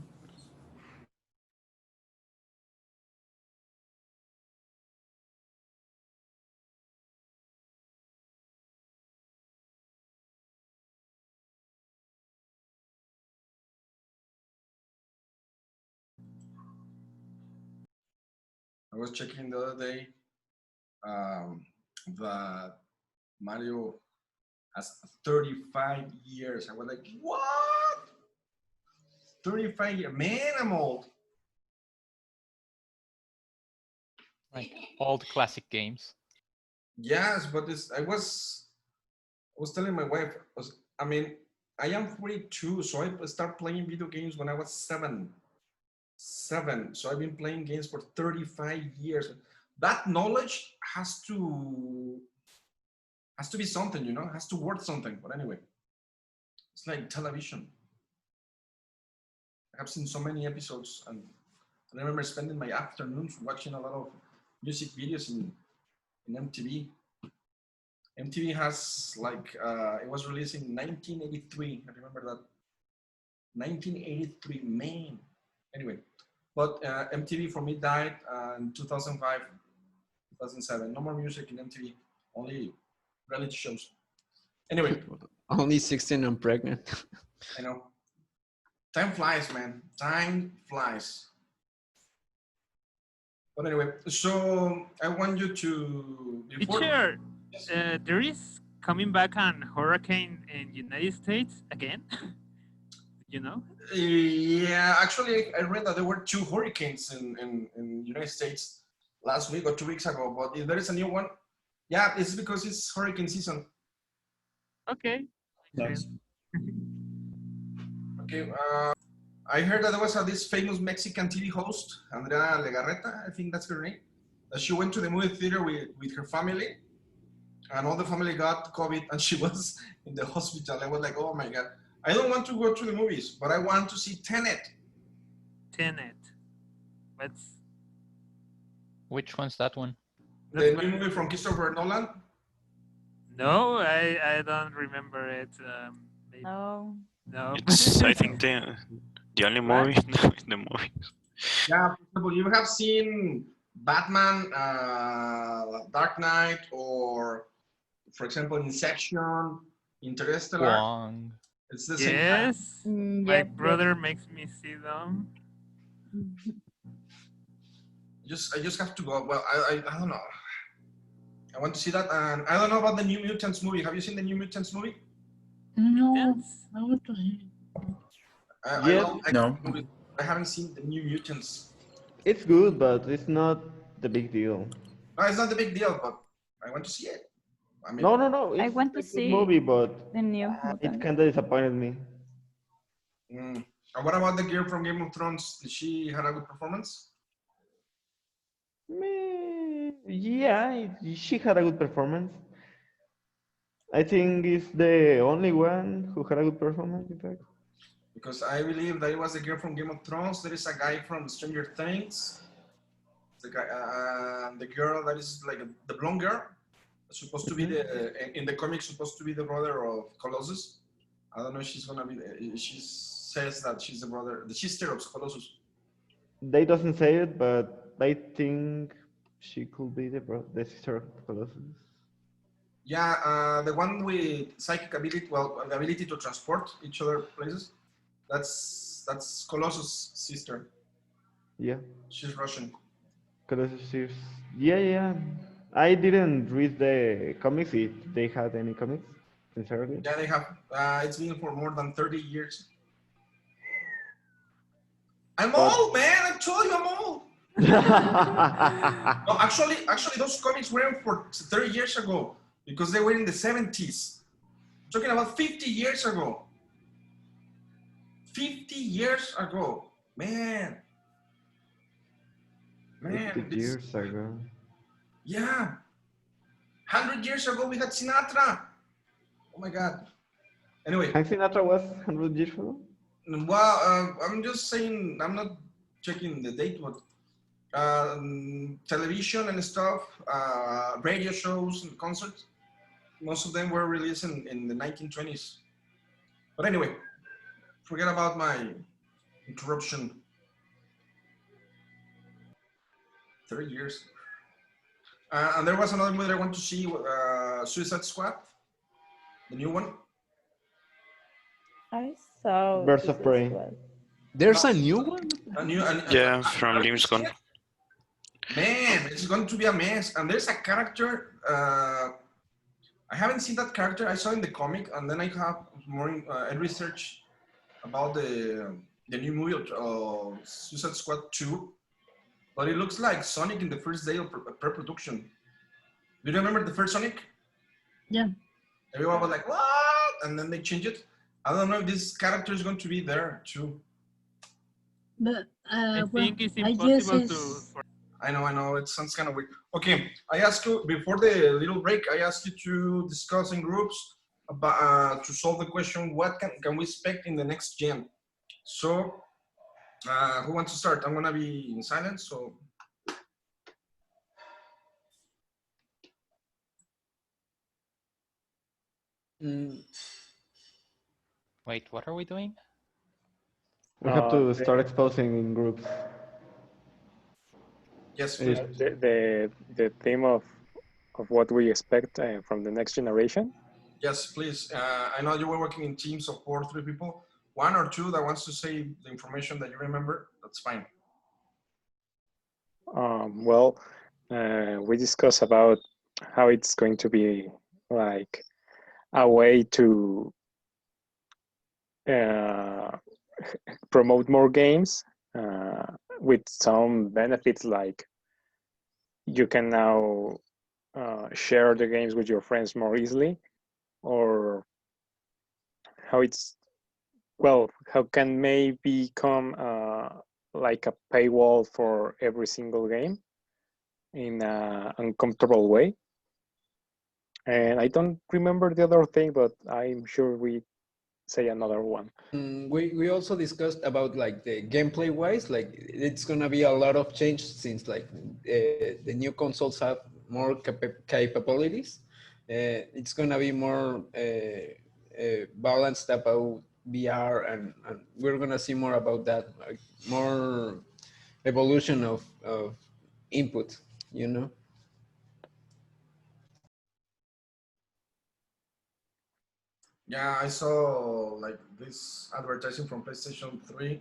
I was checking the other day that Mario has 35 years. I was like, what? 35 years? Man, I'm old. Like old classic games. Yes, but I was telling my wife, I mean, I am 42, so I started playing video games when I was seven. So I've been playing games for 35 years. That knowledge has to be something, has to worth something. But anyway, it's like television. I have seen so many episodes, and I remember spending my afternoons watching a lot of music videos in MTV. MTV has it was released in 1983. I remember that. 1983, man. Anyway, but MTV for me died in 2005, 2007. No more music in MTV, only reality shows. Anyway. Only 16 and pregnant. I know. Time flies, man. Time flies. But anyway, so I want you to... Teacher, there is coming back an hurricane in United States again. You know? Yeah, actually, I read that there were 2 hurricanes in United States last week or 2 weeks ago. But if there is a new one, yeah, it's because it's hurricane season. Okay. Nice. Okay. I heard that there was this famous Mexican TV host, Andrea Legarreta, I think that's her name. That she went to the movie theater with her family, and all the family got COVID, and she was in the hospital. I was like, oh my God. I don't want to go to the movies, but I want to see Tenet. Tenet. Which one's that one? The new movie from Christopher Nolan? No, I don't remember it. Maybe. No. No. It's, I think, the only movie in the movies. Yeah, for example, you have seen Batman, Dark Knight, or, for example, Inception, Interstellar. Wong. It's the same. Yes. My Yep, brother makes me see them. I just have to go. Well, I don't know. I want to see that, and I don't know about the New Mutants movie. Have you seen the New Mutants movie? No, I want to see. I haven't seen the New Mutants. It's good, but it's not the big deal. No, it's not the big deal, but I want to see it. I mean, No. I It's want to a good see movie, but the new it kind of disappointed me. And what about the girl from Game of Thrones? Did she have a good performance? Yeah, she had a good performance. I think it's the only one who had a good performance, in fact. Because I believe that it was the girl from Game of Thrones. There is a guy from Stranger Things. The guy, the girl that is like the blonde girl, supposed to be in the comics, supposed to be the brother of Colossus. I don't know if she's gonna be. She says that she's the sister of Colossus. They doesn't say it, but I think she could be the sister of Colossus. Yeah, the one with psychic ability, well, the ability to transport each other places. That's Colossus' sister. Yeah. She's Russian. Colossus. Yeah, yeah. I didn't read the comics. If they had any comics, sincerely. Yeah, they have. It's been for more than 30 years. I'm old, man. I told you I'm old. No, actually, those comics weren't for 30 years ago because they were in the 70s. I'm talking about 50 years ago. 50 years ago, man. 50 years ago. Yeah. 100 years ago, we had Sinatra. Oh my God. Anyway. Hank Sinatra was 100 years ago? Well, I'm just saying, I'm not checking the date, but television and stuff, radio shows and concerts, most of them were released in the 1920s. But anyway, forget about my interruption. 30 years. And there was another movie I want to see, Suicide Squad, the new one. I saw Birds of Prey. There's a new one? Yeah, from James Gunn. Man, it's going to be a mess. And there's a character, I haven't seen that character. I saw in the comic, and then I have more research about the new movie of Suicide Squad 2. But it looks like Sonic in the first day of pre-production. Do you remember the first Sonic? Yeah. Everyone was like, what? And then they changed it. I don't know if this character is going to be there too. But I think it's I guess impossible it's... I know, it sounds kind of weird. Okay, I asked you, before the little break, I asked you to discuss in groups about, to solve the question, what can we expect in the next gen? So, who wants to start? I'm gonna be in silence, so. Wait, what are we doing? We have to start exposing in groups. Yes, please. The theme of what we expect from the next generation. Yes, please. I know you were working in teams of 4 or 3 people. 1 or 2 that wants to say the information that you remember, that's fine. Well, we discussed about how it's going to be like a way to promote more games with some benefits, like you can now share the games with your friends more easily, or how it's, well, how can maybe become like a paywall for every single game in an uncomfortable way. And I don't remember the other thing, but I'm sure we say another one. We also discussed about like the gameplay wise, like it's gonna be a lot of change since like the new consoles have more capabilities. It's gonna be more balanced about VR, and we're gonna see more about that, like more evolution of input, you know. Yeah, I saw like this advertising from PlayStation 3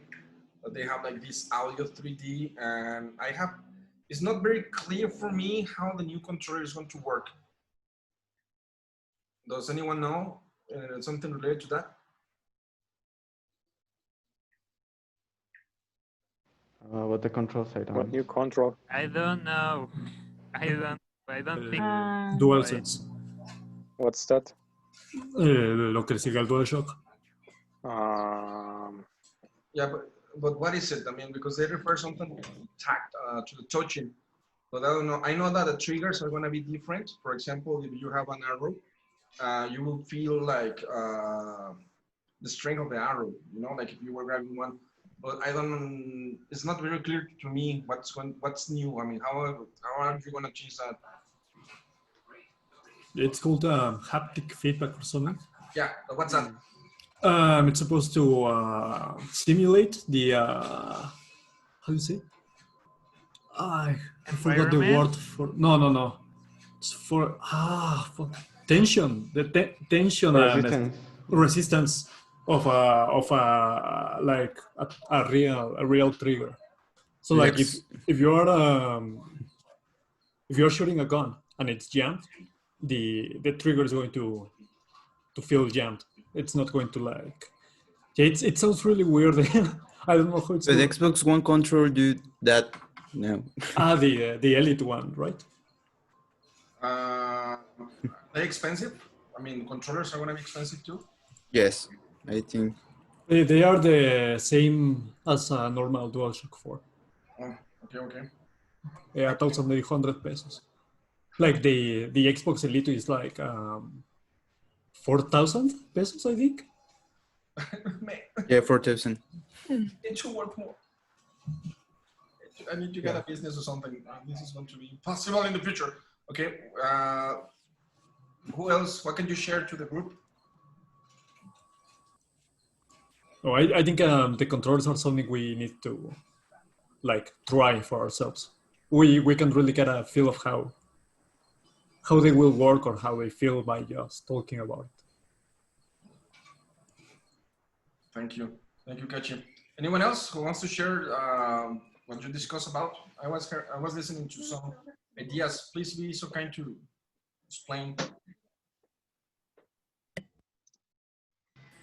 that they have like this audio 3D, and it's not very clear for me how the new controller is going to work. Does anyone know something related to that? What the control side on? What new control? I don't know. I don't think. DualSense. What's that? Lo que sigue al DualShock. Yeah, but what is it? I mean, because they refer something to the touching, but I don't know. I know that the triggers are going to be different. For example, if you have an arrow, you will feel like the strength of the arrow. You know, like if you were grabbing one. But I don't. It's not very clear to me what's new. I mean, how are you going to change that? It's called haptic feedback or something. Yeah, what's that? It's supposed to simulate the how do you say? I forgot the word for. No. It's for fuck. tension, tension and Resistance. resistance of a like a real trigger. So like if you're shooting a gun and it's jammed, the trigger is going to feel jammed. It's not going to like. It sounds really weird. I don't know how it's. The Xbox One controller do that now. The Elite one, right? They're expensive. I mean, controllers are gonna be expensive too. Yes, I think. They are the same as a normal DualShock 4. Oh, okay. Yeah, 1,800 pesos. Like the Xbox Elite is like 4,000 pesos, I think. Yeah, 4,000. It should work more. I need to get a business or something. This is going to be possible in the future. Okay. Who else? What can you share to the group? Oh, I think the controllers are something we need to like try for ourselves. We can really get a feel of how they will work or how they feel by just talking about it. Thank you, Kachi. Anyone else who wants to share what you discussed about? I was listening to some ideas. Please be so kind to explain.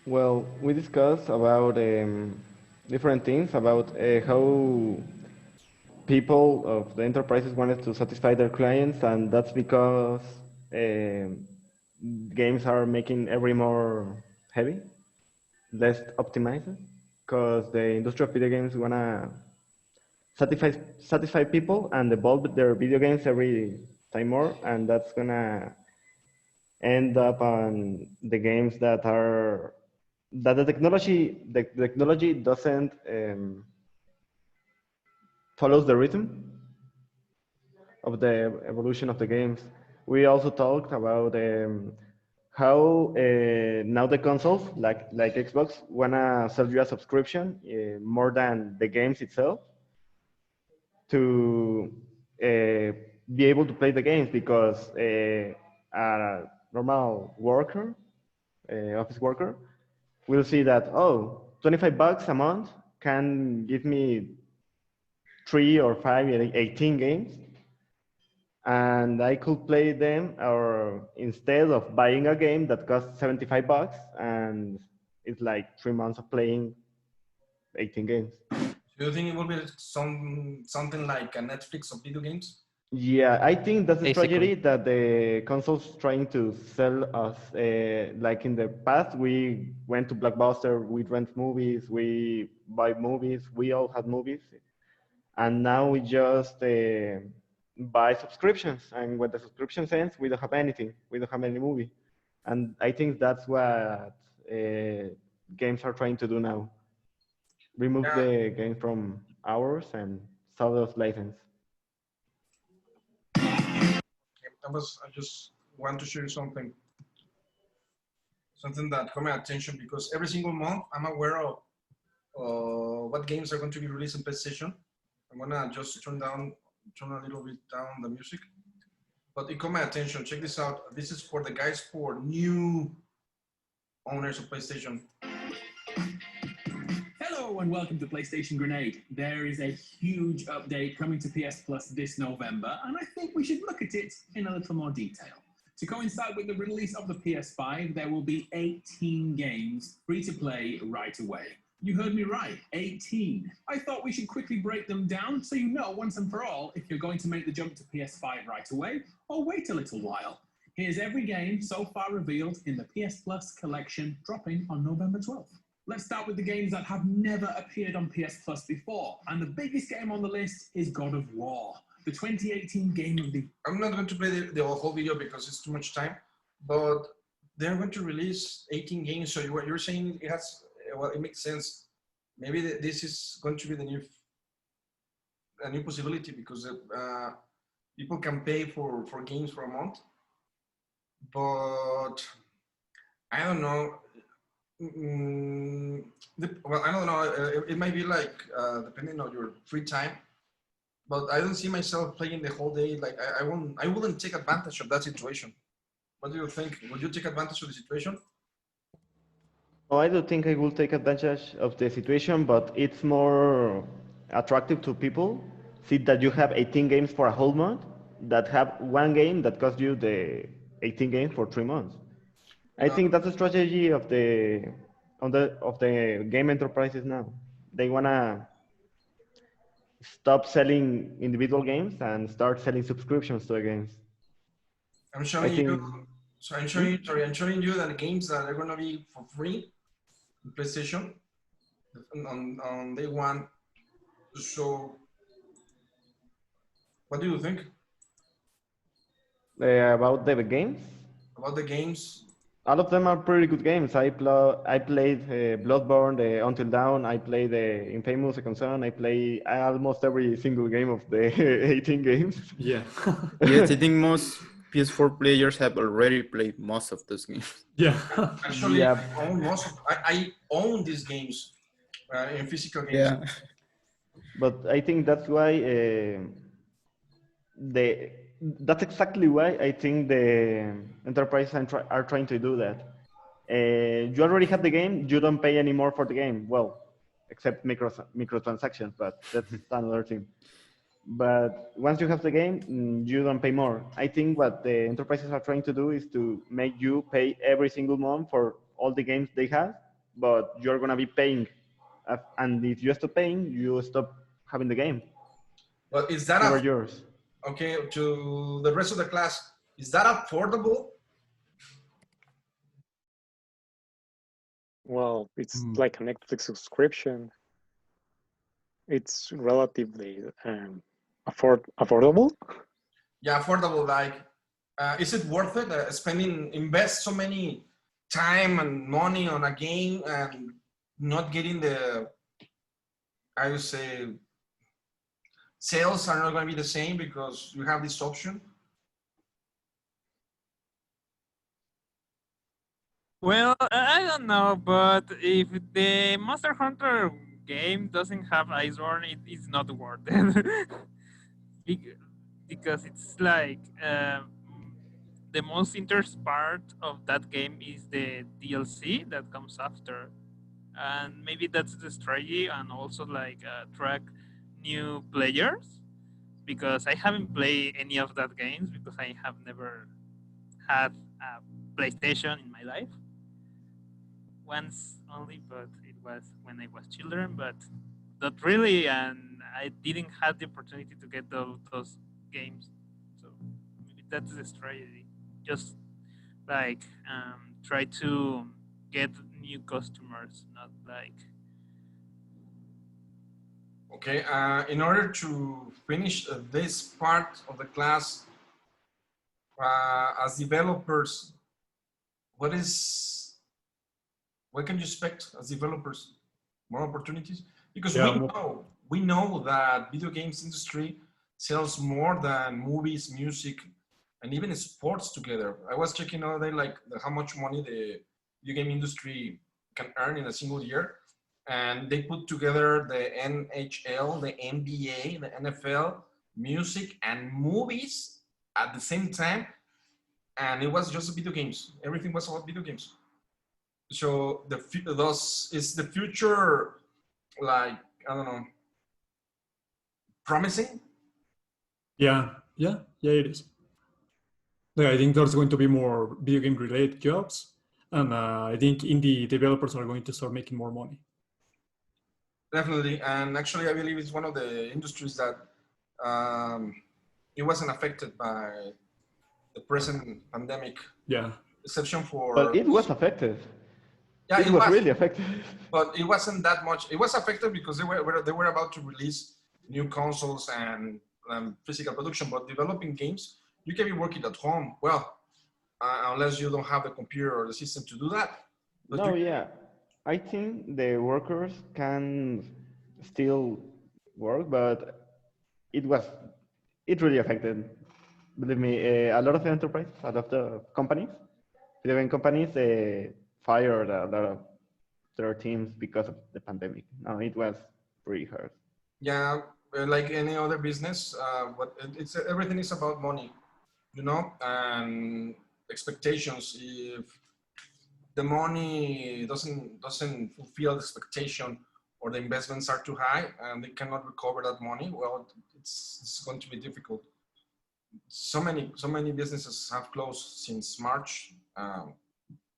Well, we discussed about different things about how people of the enterprises wanted to satisfy their clients, and that's because games are making every more heavy, less optimized, because the industry of video games wanna satisfy people and evolve their video games every time more, and that's gonna end up on the games that the technology doesn't follows the rhythm of the evolution of the games. We also talked about how now the consoles like Xbox wanna sell you a subscription more than the games itself to be able to play the games, because a normal worker, office worker, will see that, oh, 25 bucks a month can give me 3 or 5, 18 games, and I could play them, or instead of buying a game that costs 75 bucks and it's like 3 months of playing 18 games. Do you think it will be something like a Netflix of video games? Yeah, I think that's the Basically. strategy that the console's trying to sell us. Like in the past, we went to Blockbuster, we rent movies, we buy movies, we all had movies. And now we just buy subscriptions. And when the subscription ends, we don't have anything. We don't have any movie. And I think that's what games are trying to do now. Remove the game from ours and sell those license. I just want to share something that caught my attention, because every single month I'm aware of what games are going to be released on PlayStation. I'm gonna just turn a little bit down the music, but it caught my attention. Check this out. This is for the guys, for new owners of PlayStation. Hello and welcome to PlayStation Grenade. There is a huge update coming to PS Plus this November, and I think we should look at it in a little more detail. To coincide with the release of the PS5, there will be 18 games free to play right away. You heard me right, 18. I thought we should quickly break them down so you know once and for all if you're going to make the jump to PS5 right away or wait a little while. Here's every game so far revealed in the PS Plus collection, dropping on November 12th. Let's start with the games that have never appeared on PS Plus before, and the biggest game on the list is God of War, the 2018 game of the... I'm not going to play the whole video because it's too much time, but they're going to release 18 games, so what you're saying, it has, well, it makes sense. Maybe this is going to be a new possibility, because people can pay for games for a month, but I don't know. Well, I don't know. It might be like depending on your free time, but I don't see myself playing the whole day. Like I wouldn't take advantage of that situation. What do you think? Would you take advantage of the situation? Oh, I do think I will take advantage of the situation, but it's more attractive to people. See that you have 18 games for a whole month, that have one game that costs you the 18 games for 3 months. I think that's the strategy of the game enterprises now. They wanna stop selling individual games and start selling subscriptions to the games. I'm I showing think. you. So I'm showing you that the games that are gonna be for free in PlayStation on day one. So, what do you think About the games? about the games? All of them are pretty good games. I played Bloodborne, Until Dawn. I played Infamous Second Son. I play almost every single game of the 18 games. Yeah. Yes, I think most PS4 players have already played most of those games. Yeah. Actually, Yeah. I own most of. I own these games in physical games. Yeah. But I think that's why the that's exactly why I think the enterprises are trying to do that. You already have the game, you don't pay anymore for the game. Well, except microtransactions, but that's another thing. But once you have the game, you don't pay more. I think what the enterprises are trying to do is to make you pay every single month for all the games they have, but you're gonna be paying. And if you stop paying, you stop having the game. But is that Never yours. okay? To the rest of the class, is that affordable? Well, it's like a Netflix subscription. It's relatively affordable. Yeah, affordable. Like, is it worth it? Invest so many time and money on a game and not getting the, I would say, sales are not going to be the same because you have this option. Well, I don't know, but if the Monster Hunter game doesn't have Iceborne, it's not worth it. Because it's like the most interesting part of that game is the DLC that comes after, and maybe that's the strategy, and also like track new players, because I haven't played any of that games because I have never had a PlayStation in my life. Once only, but it was when I was children, but not really, and I didn't have the opportunity to get those games. So maybe that's the strategy. Just like try to get new customers, not like. Okay, in order to finish this part of the class, as developers, what can you expect as developers? More opportunities? Because we know that video games industry sells more than movies, music, and even sports together. I was checking the other day like how much money the video game industry can earn in a single year, and they put together the NHL, the NBA, the NFL, music, and movies at the same time, and it was just video games. Everything was about video games. So is the future, like, I don't know, promising? Yeah, it is. I think there's going to be more video game related jobs, and I think indie developers are going to start making more money. Definitely, and actually, I believe it's one of the industries that it wasn't affected by the present pandemic. Yeah. Exception for. But it was affected. Yeah, it was really affected. But it wasn't that much. It was affected because they were about to release new consoles and physical production. But developing games, you can be working at home. Well, unless you don't have the computer or the system to do that. But no, yeah. I think the workers can still work, but it really affected. Believe me, a lot of the enterprise, a lot of the companies, video game companies, fired a lot of their teams because of the pandemic. No, it was pretty hard. Yeah, like any other business, but everything is about money, and expectations. If the money doesn't fulfill the expectation, or the investments are too high and they cannot recover that money, well, it's going to be difficult. So many businesses have closed since March.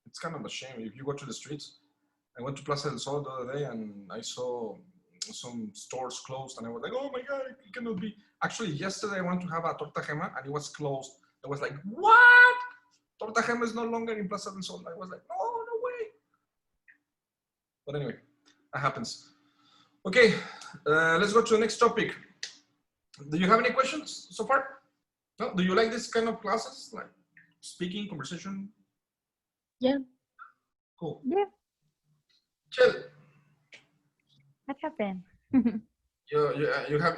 It's kind of a shame. If you go to the streets, I went to Plaza del Sol the other day and I saw some stores closed, and I was like, oh my God, it cannot be. Actually, yesterday I went to have a torta gema and it was closed. I was like, what? Torta gema is no longer in Plaza del Sol. I was like, no way. But anyway, that happens. Okay, let's go to the next topic. Do you have any questions so far? No? Do you like this kind of classes, like speaking, conversation? Yeah. Cool. Yeah. Chill. What happened? You have.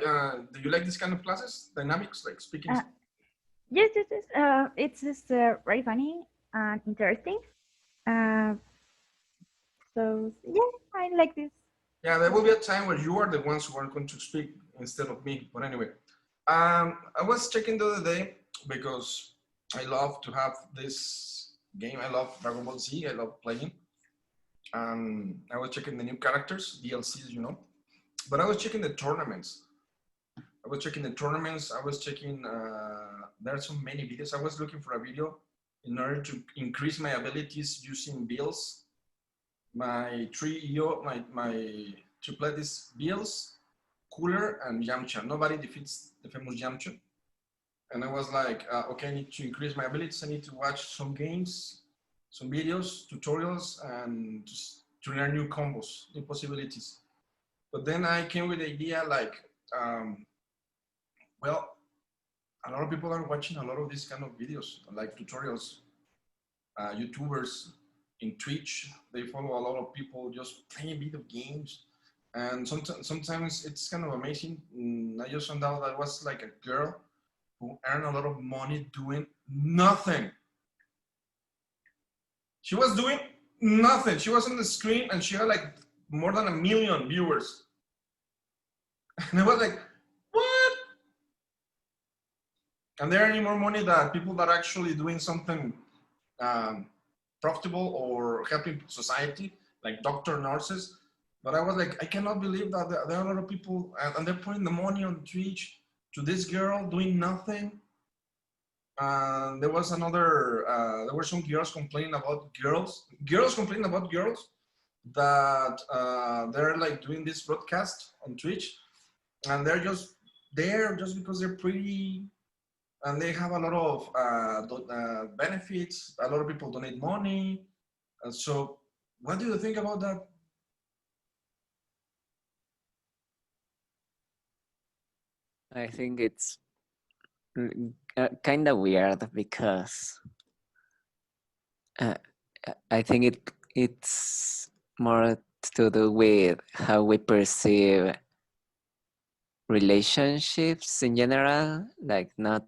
Do you like this kind of classes? Dynamics, like speaking. Yes. It's just very funny and interesting. So yeah, I like this. Yeah, there will be a time where you are the ones who are going to speak instead of me. But anyway, I was checking the other day because I love to have this game. I love Dragon Ball Z. I love playing. I was checking the new characters, DLCs, you know. But I was checking the tournaments. I was checking, there are so many videos. I was looking for a video in order to increase my abilities using bills. My to play this Bills, Cooler, and Yamcha. Nobody defeats the famous Yamcha. And I was like, okay, I need to increase my abilities. I need to watch some games, some videos, tutorials, and just to learn new combos, new possibilities. But then I came with the idea like, well, a lot of people are watching a lot of these kind of videos, like tutorials, YouTubers in Twitch. They follow a lot of people just playing video games. And sometimes it's kind of amazing. I just found out that I was like a girl who earned a lot of money doing nothing. She was doing nothing. She was on the screen and she had like more than 1 million viewers. And I was like, what? And they're earning more money than people that are actually doing something profitable or helping society, like doctor, nurses. But I was like, I cannot believe that there are a lot of people and they're putting the money on Twitch to this girl doing nothing. There was there were some girls complaining about girls that they're like doing this broadcast on Twitch, and they're just there just because they're pretty and they have a lot of benefits. A lot of people donate money. So what do you think about that? I think it's kind of weird because I think it's more to do with how we perceive relationships in general, like not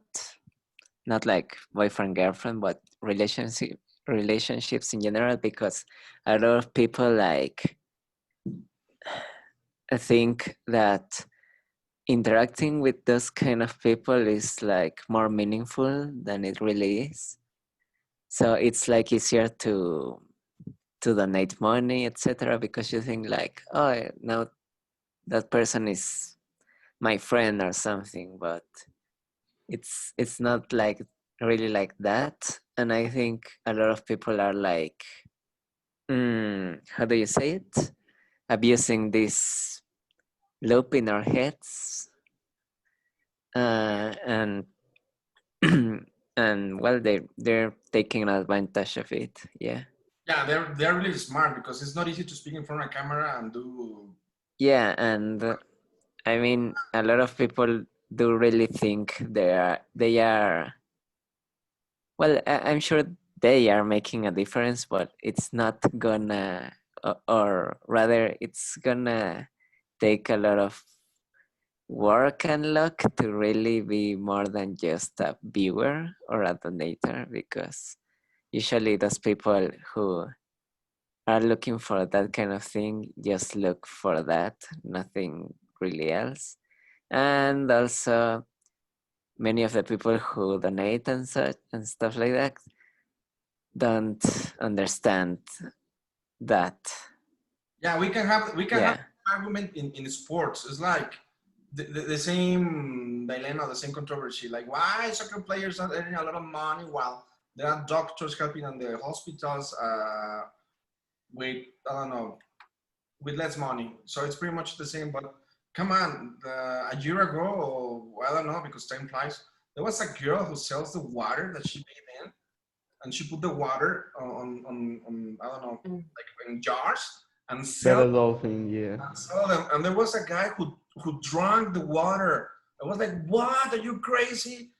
like boyfriend girlfriend, but relationships in general, because a lot of people like think that interacting with those kind of people is like more meaningful than it really is. So it's like easier to donate money, etc., because you think like, oh, now that person is my friend or something, but it's not like really like that. And I think a lot of people are like, how do you say it? Abusing this loop in our heads, and and well, they're taking advantage of it. Yeah. Yeah, they're really smart because it's not easy to speak in front of a camera and do. Yeah, and I mean, a lot of people do really think they are. Well, I'm sure they are making a difference, but it's not gonna, or rather, it's gonna take a lot of work and luck to really be more than just a viewer or a donator, because usually those people who are looking for that kind of thing just look for that, nothing really else. And also many of the people who donate and such and stuff like that don't understand that. Yeah, we can have Yeah. argument in sports. It's like the same dilemma, the same controversy. Like, why soccer players are earning a lot of money while there are doctors helping in the hospitals with, I don't know, with less money. So it's pretty much the same. But come on, a year ago, or I don't know, because time flies, there was a girl who sells the water that she made in, and she put the water on I don't know, like in jars and Better dolphin, yeah. sell them. And there was a guy who drank the water. I was like, what? Are you crazy?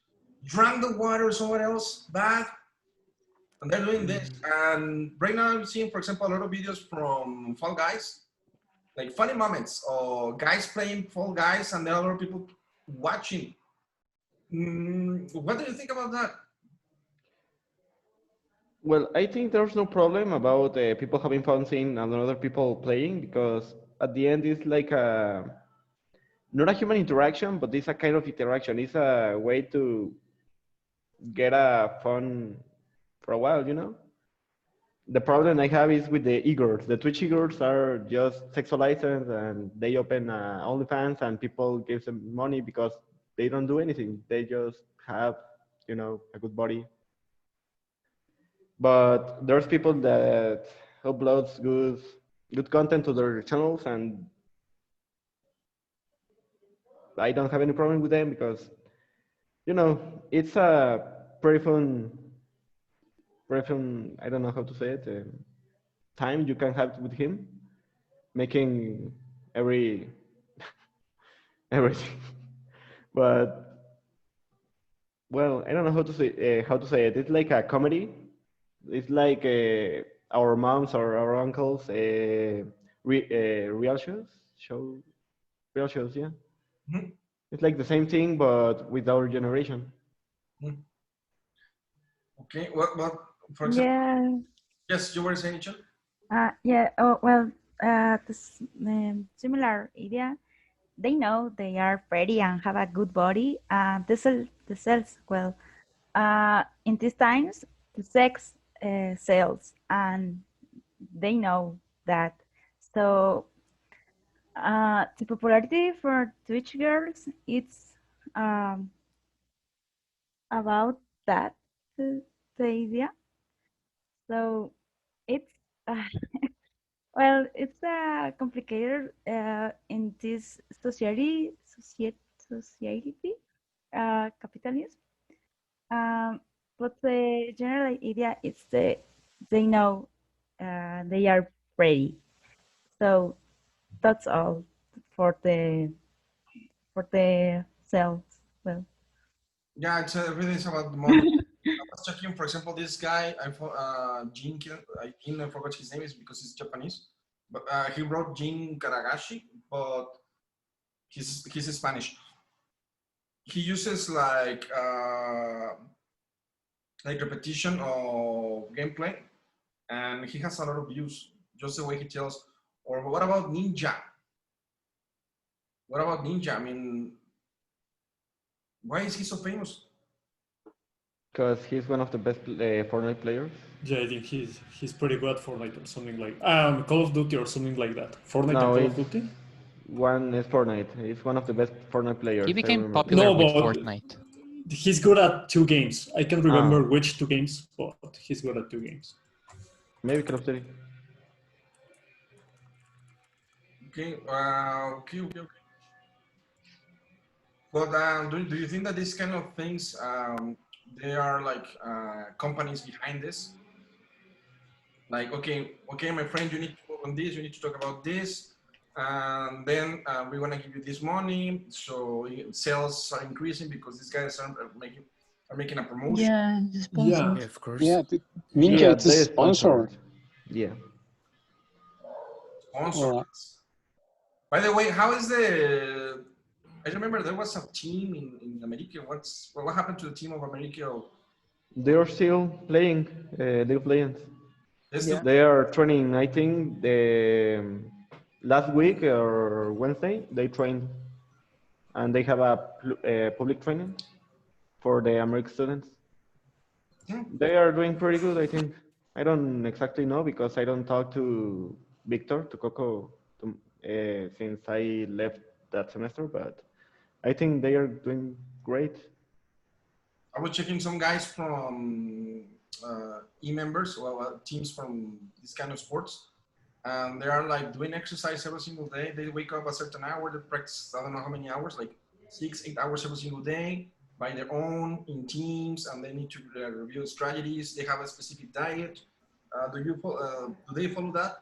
Drank the water somewhere else bad? And they're doing this. And right now I'm seeing, for example, a lot of videos from Fall Guys, like funny moments or guys playing Fall Guys, and there are a lot of people watching. What do you think about that? Well, I think there's no problem about people having fun seeing another people playing, because at the end it's like not a human interaction, but it's a kind of interaction. It's a way to get a fun for a while, you know? The problem I have is with the e-girls. The Twitch e-girls are just sexualizers, and they open OnlyFans, and people give them money because they don't do anything. They just have, you know, a good body. But there's people that uploads good content to their channels, and I don't have any problem with them because, you know, it's a pretty fun, I don't know how to say it, time you can have with him, making everything. But well, I don't know how to say it. It's like a comedy. It's like our moms or our uncles real real shows, yeah. Mhm. It's like the same thing, but with our generation. Okay, what for example? Yeah. Yes, you were saying, John? Yeah. Oh, well, this similar idea. They know they are pretty and have a good body. The cells well. In these times, the sex sells, and they know that. So the popularity for Twitch girls, it's um, about that, the idea. So it's well, it's complicated in this society, capitalism. Um, but the general idea is they know they are ready. So that's all for the cells. Well, Yeah, it's everything's about the money. I was checking, for example, this guy, Jin, I forgot his name, is because he's Japanese, but he wrote Jin Karagashi, but he's Spanish. He uses like repetition of gameplay, and he has a lot of views just the way he tells. Or what about Ninja? What about Ninja? I mean, why is he so famous? Because he's one of the best Fortnite players. Yeah, I think he's pretty good at Fortnite or something like Call of Duty or something like that. Fortnite No, and Call of it's Duty. one is Fortnite. He's one of the best Fortnite players. He I became remember. popular No, with but Fortnite. he's good at 2 games. I can't remember Ah. which 2 games, but he's good at 2 games. Maybe Call of Duty. Okay, okay. But do you think that these kind of things, there are like companies behind this? Like, okay, my friend, you need to work on this, you need to talk about this, and then we want to give you this money, so sales are increasing because these guys are making a promotion. Yeah, the sponsor. Yeah, of course. Yeah, Ninja, Yeah, it's a they sponsor. Yeah. Sponsor. Uh, By the way, how is the? I remember there was a team in America. What happened to the team of America? They are still playing League of Legends. They are training. I think the last week or Wednesday they trained, and they have a public training for the American students. They are doing pretty good, I think. I don't exactly know because I don't talk to Victor, to Coco, since I left that semester, but I think they are doing great. I was checking some guys from e-members, teams from this kind of sports, and they are like doing exercise every single day. They wake up a certain hour, they practice, I don't know how many hours, like 6, 8 hours every single day by their own in teams, and they need to review strategies. They have a specific diet. Do they follow that?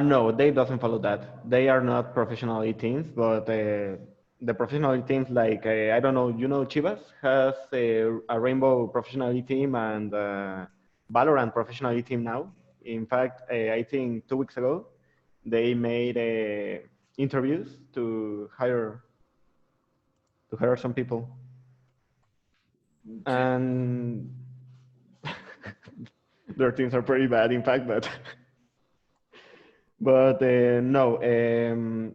No, they doesn't follow that. They are not professional teams, but the professional teams like I don't know, you know, Chivas has a Rainbow professional team and Valorant professional team now. In fact, I think 2 weeks ago they made interviews to hire some people, and their teams are pretty bad, in fact, but. But no,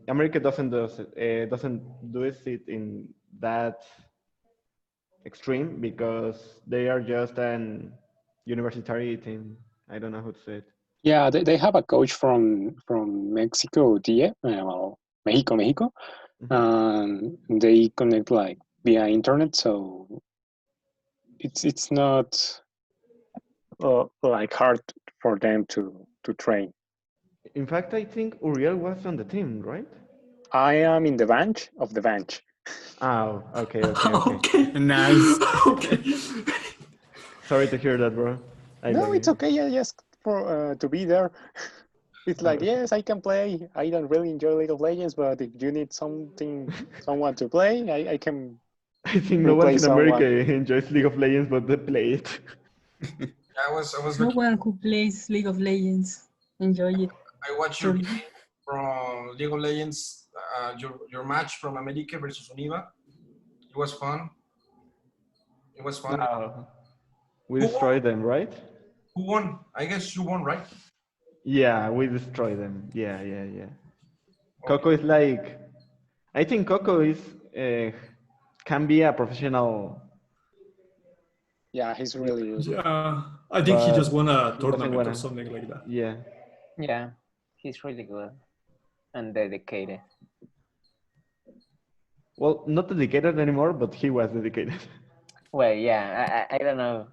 America doesn't do it in that extreme because they are just an university team. I don't know how to say it. Yeah, they have a coach from Mexico, well, Mexico, and they connect like via internet, so it's not like hard for them to train. In fact, I think Uriel was on the team, right? I am in the bench of the bench. Oh, okay. Nice. Okay. Sorry to hear that, bro. No, it's okay. Yeah, just for to be there. It's like, yes, I can play. I don't really enjoy League of Legends, but if you need someone to play, I can. I think no one in America enjoys League of Legends, but they play it. I was No one who plays League of Legends enjoy it. I watched your game from League of Legends, your match from America versus Univa. It was fun. It was fun. We destroyed them, right? Who won? I guess you won, right? Yeah, we destroyed them. Yeah. Coco is like, I think Coco is can be a professional. Yeah, he's really good. Yeah, I think he just won a tournament or something like that. Yeah. Yeah, he's really good and dedicated. Well, not dedicated anymore, but he was dedicated. Well, yeah, I don't know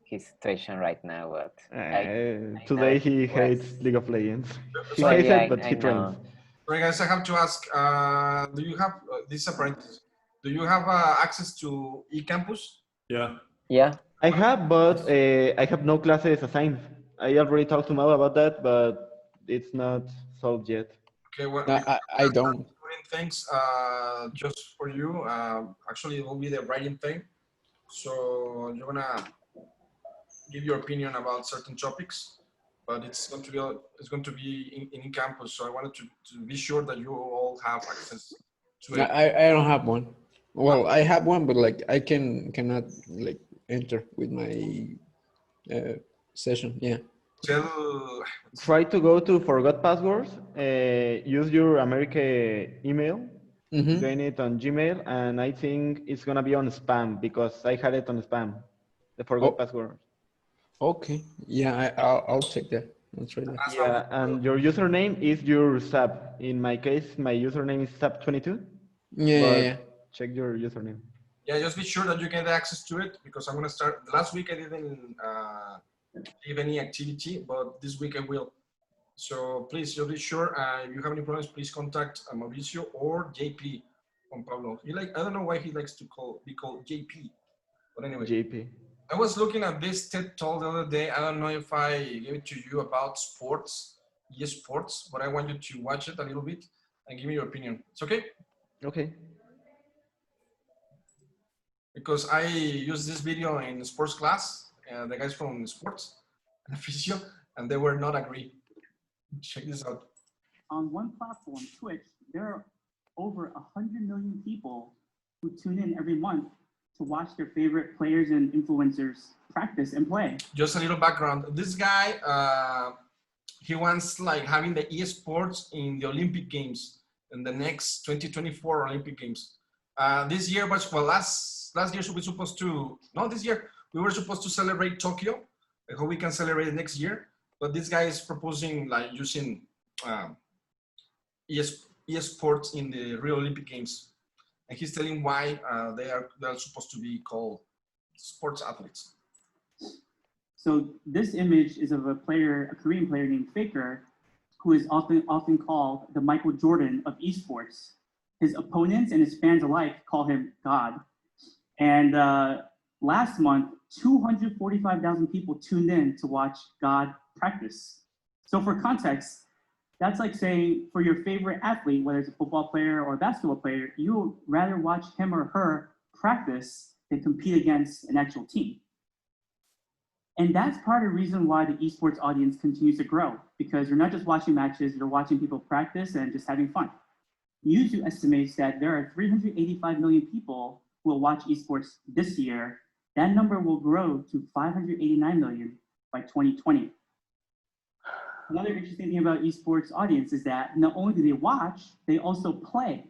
his situation right now, but today he hates League of Legends. He hates it, but he trains. Right, guys, I have to ask, do you have, this is a parenthesis, do you have access to eCampus? Yeah. Yeah. I have, but I have no classes assigned. I already talked to Mau about that, but it's not solved yet. Okay, well, No, I don't. Things just for you. Actually, it will be the writing thing. So you're gonna give your opinion about certain topics, but it's going to be in campus. So I wanted to be sure that you all have access to it. I don't have one. Well, I have one, but like I cannot like enter with my session. Yeah. Try to go to forgot passwords. Use your America email. Join it on Gmail, and I think it's gonna be on spam because I had it on spam. The forgot password. Okay. Yeah, I'll check that. I'll try that. Yeah, and your username is your sub. In my case, my username is sub22. Yeah. Check your username. Yeah, just be sure that you get access to it because I'm gonna start. Last week I didn't leave any activity, but this week I will. So please, just be sure. If you have any problems, please contact Mauricio or JP Juan Pablo. I don't know why he likes to be called JP, but anyway. JP. I was looking at this TED Talk the other day. I don't know if I gave it to you about sports, eSports, but I want you to watch it a little bit and give me your opinion. It's okay? Okay. Because I used this video in sports class, the guys from sports and physio, and they were not agree. Check this out. On one platform, Twitch, there are over 100 million people who tune in every month to watch their favorite players and influencers practice and play. Just a little background. This guy, he wants like having the eSports in the Olympic Games in the next 2024 Olympic Games. This year was, well, last year we were supposed to, no, this year we were supposed to celebrate Tokyo, how we can celebrate it next year. But this guy is proposing like using esports in the Rio Olympic Games, and he's telling why they're supposed to be called sports athletes. So this image is of a Korean player named Faker, who is often called the Michael Jordan of esports. His opponents and his fans alike call him God. And last month, 245,000 people tuned in to watch God practice. So for context, that's like saying for your favorite athlete, whether it's a football player or a basketball player, you would rather watch him or her practice than compete against an actual team. And that's part of the reason why the esports audience continues to grow, because you're not just watching matches, you're watching people practice and just having fun. Yuzu estimates that there are 385 million people who will watch esports this year. That number will grow to 589 million by 2020. Another interesting thing about esports audience is that not only do they watch, they also play.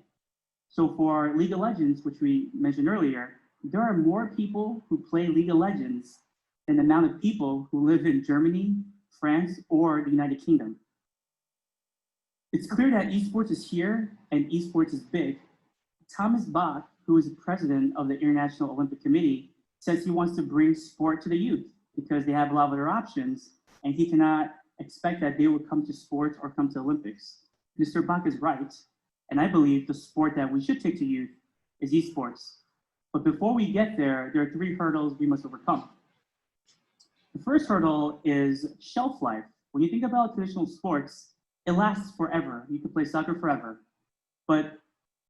So for League of Legends, which we mentioned earlier, there are more people who play League of Legends than the amount of people who live in Germany, France, or the United Kingdom. It's clear that esports is here and esports is big. Thomas Bach, who is the president of the International Olympic Committee, says he wants to bring sport to the youth because they have a lot of other options, and he cannot expect that they would come to sports or come to Olympics. Mr. Bach is right, and I believe the sport that we should take to youth is esports. But before we get there are 3 hurdles we must overcome. The first hurdle is shelf life. When you think about traditional sports, it lasts forever. You can play soccer forever. But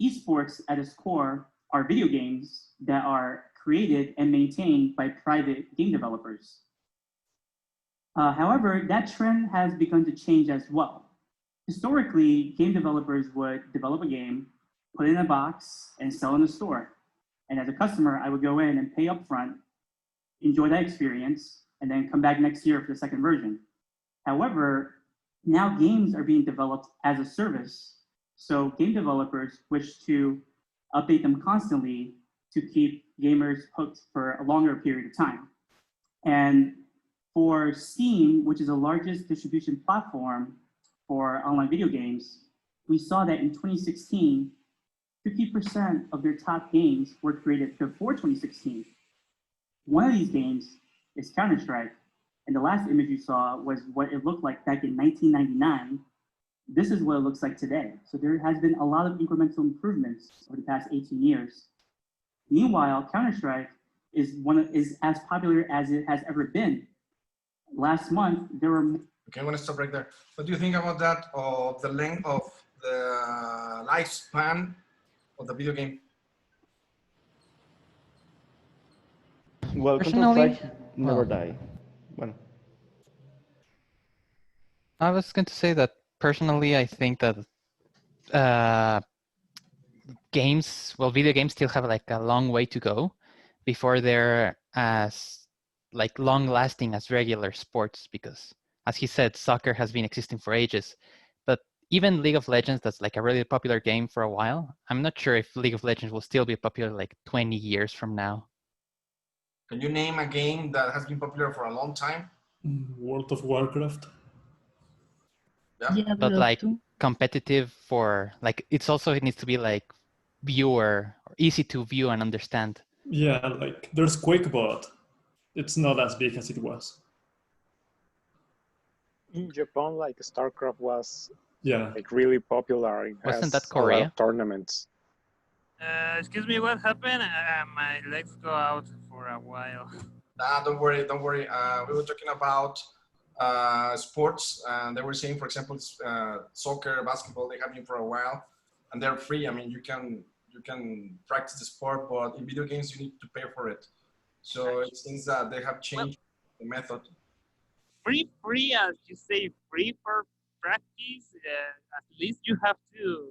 esports at its core are video games that are created and maintained by private game developers. However, that trend has begun to change as well. Historically, game developers would develop a game, put it in a box, and sell in a store. And as a customer, I would go in and pay upfront, enjoy that experience, and then come back next year for the second version. However, now games are being developed as a service. So game developers wish to update them constantly to keep gamers hooked for a longer period of time. And for Steam, which is the largest distribution platform for online video games, we saw that in 2016, 50% of their top games were created before 2016. One of these games is Counter-Strike, and the last image you saw was what it looked like back in 1999. This is what it looks like today. So there has been a lot of incremental improvements over the past 18 years. Meanwhile, Counter-Strike is as popular as it has ever been. Last month, there were... Okay, I'm gonna stop right there. What do you think about that, of the length of the lifespan of the video game? Well, Counter-Strike never die. Well, I was going to say that personally, I think that video games still have like a long way to go before they're as like long-lasting as regular sports, because as he said, soccer has been existing for ages. But even League of Legends, that's like a really popular game for a while, I'm not sure if League of Legends will still be popular like 20 years from now. Can you name a game that has been popular for a long time? World of Warcraft. Yeah, But like competitive for like, it needs to be like viewer or easy to view and understand. Yeah, like there's Quake, but it's not as big as it was. In Japan, like StarCraft was like really popular. It Wasn't has that Korea? A lot of tournaments. Excuse me, what happened? My legs go out for a while. Don't worry. We were talking about sports, and they were saying, for example, soccer, basketball, they have been for a while, and they're free. I mean, you can practice the sport, but in video games, you need to pay for it. So it seems that they have changed the method. Free, as you say, free for practice. At least you have to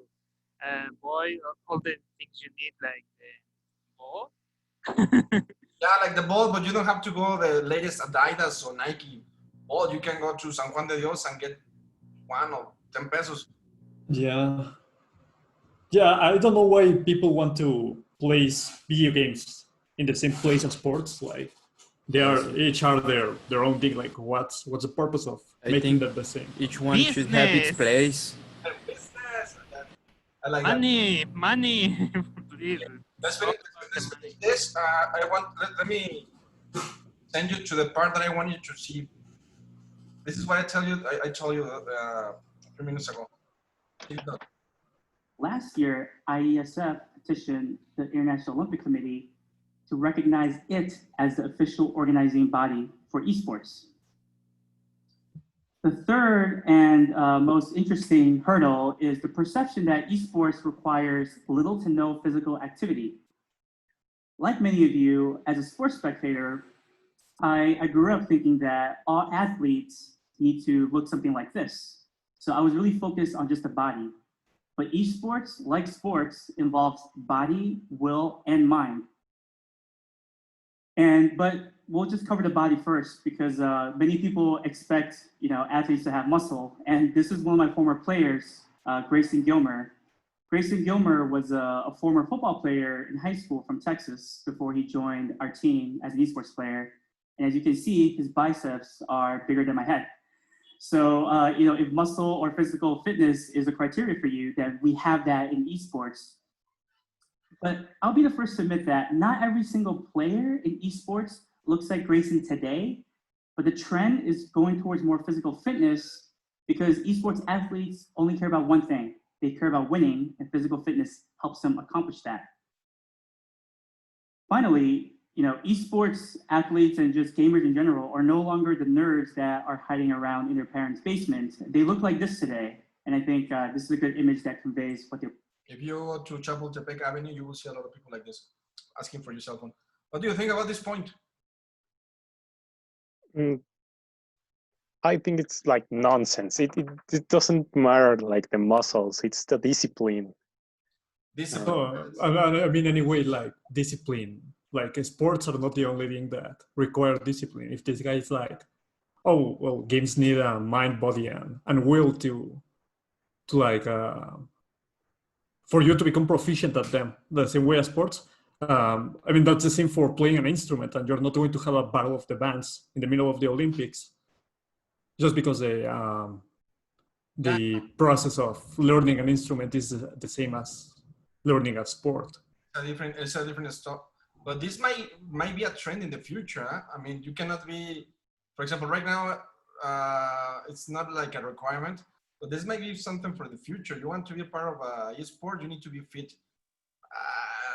buy all the things you need, like the ball. Yeah, like the ball, but you don't have to go the latest Adidas or Nike ball. You can go to San Juan de Dios and get 1 or 10 pesos. Yeah. Yeah, I don't know why people want to place video games in the same place as sports. Like, They are each are their own thing. Like what's the purpose of I making think that the same? each one should have its place. I like money, money, please. Let's finish this. Let me send you to the part that I want you to see. This is what I tell you. I told you a few minutes ago. Last year, IESF petitioned the International Olympic Committee to recognize it as the official organizing body for esports. The third and most interesting hurdle is the perception that esports requires little to no physical activity. Like many of you, as a sports spectator, I grew up thinking that all athletes need to look something like this. So I was really focused on just the body. But esports, like sports, involves body, will, and mind. But we'll just cover the body first because many people expect athletes to have muscle. And this is one of my former players, Grayson Gilmer. Grayson Gilmer was a former football player in high school from Texas before he joined our team as an esports player. And as you can see, his biceps are bigger than my head. So, if muscle or physical fitness is a criteria for you, then we have that in esports. But I'll be the first to admit that not every single player in esports looks like Grayson today, but the trend is going towards more physical fitness because esports athletes only care about one thing. They care about winning, and physical fitness helps them accomplish that. Finally, esports athletes and just gamers in general are no longer the nerds that are hiding around in their parents' basement. They look like this today. And I think this is a good image that conveys what they're. If you go to Chapultepec Avenue, you will see a lot of people like this, asking for your cell phone. What do you think about this point? I think it's like nonsense. It doesn't matter like the muscles, it's the discipline. Discipline. I mean, anyway, like discipline. Like sports are not the only thing that require discipline. If this guy is like, oh, well, games need a mind, body, and will to like, for you to become proficient at them, the same way as sports. I mean, that's the same for playing an instrument, and you're not going to have a battle of the bands in the middle of the Olympics, just because the process of learning an instrument is the same as learning a sport. It's a different stuff. But this might be a trend in the future. Huh? I mean, you cannot be, for example, right now, it's not like a requirement, but this might be something for the future. You want to be a part of a sport, you need to be fit.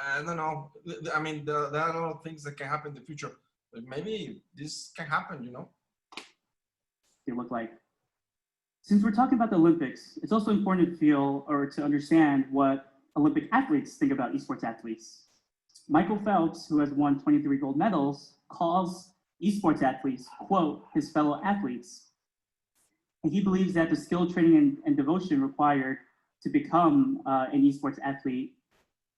I don't know. I mean, there are a lot of things that can happen in the future, but maybe this can happen, They look like. Since we're talking about the Olympics, it's also important to feel or to understand what Olympic athletes think about esports athletes. Michael Phelps, who has won 23 gold medals, calls esports athletes, quote, his fellow athletes. And he believes that the skill, training, and devotion required to become an esports athlete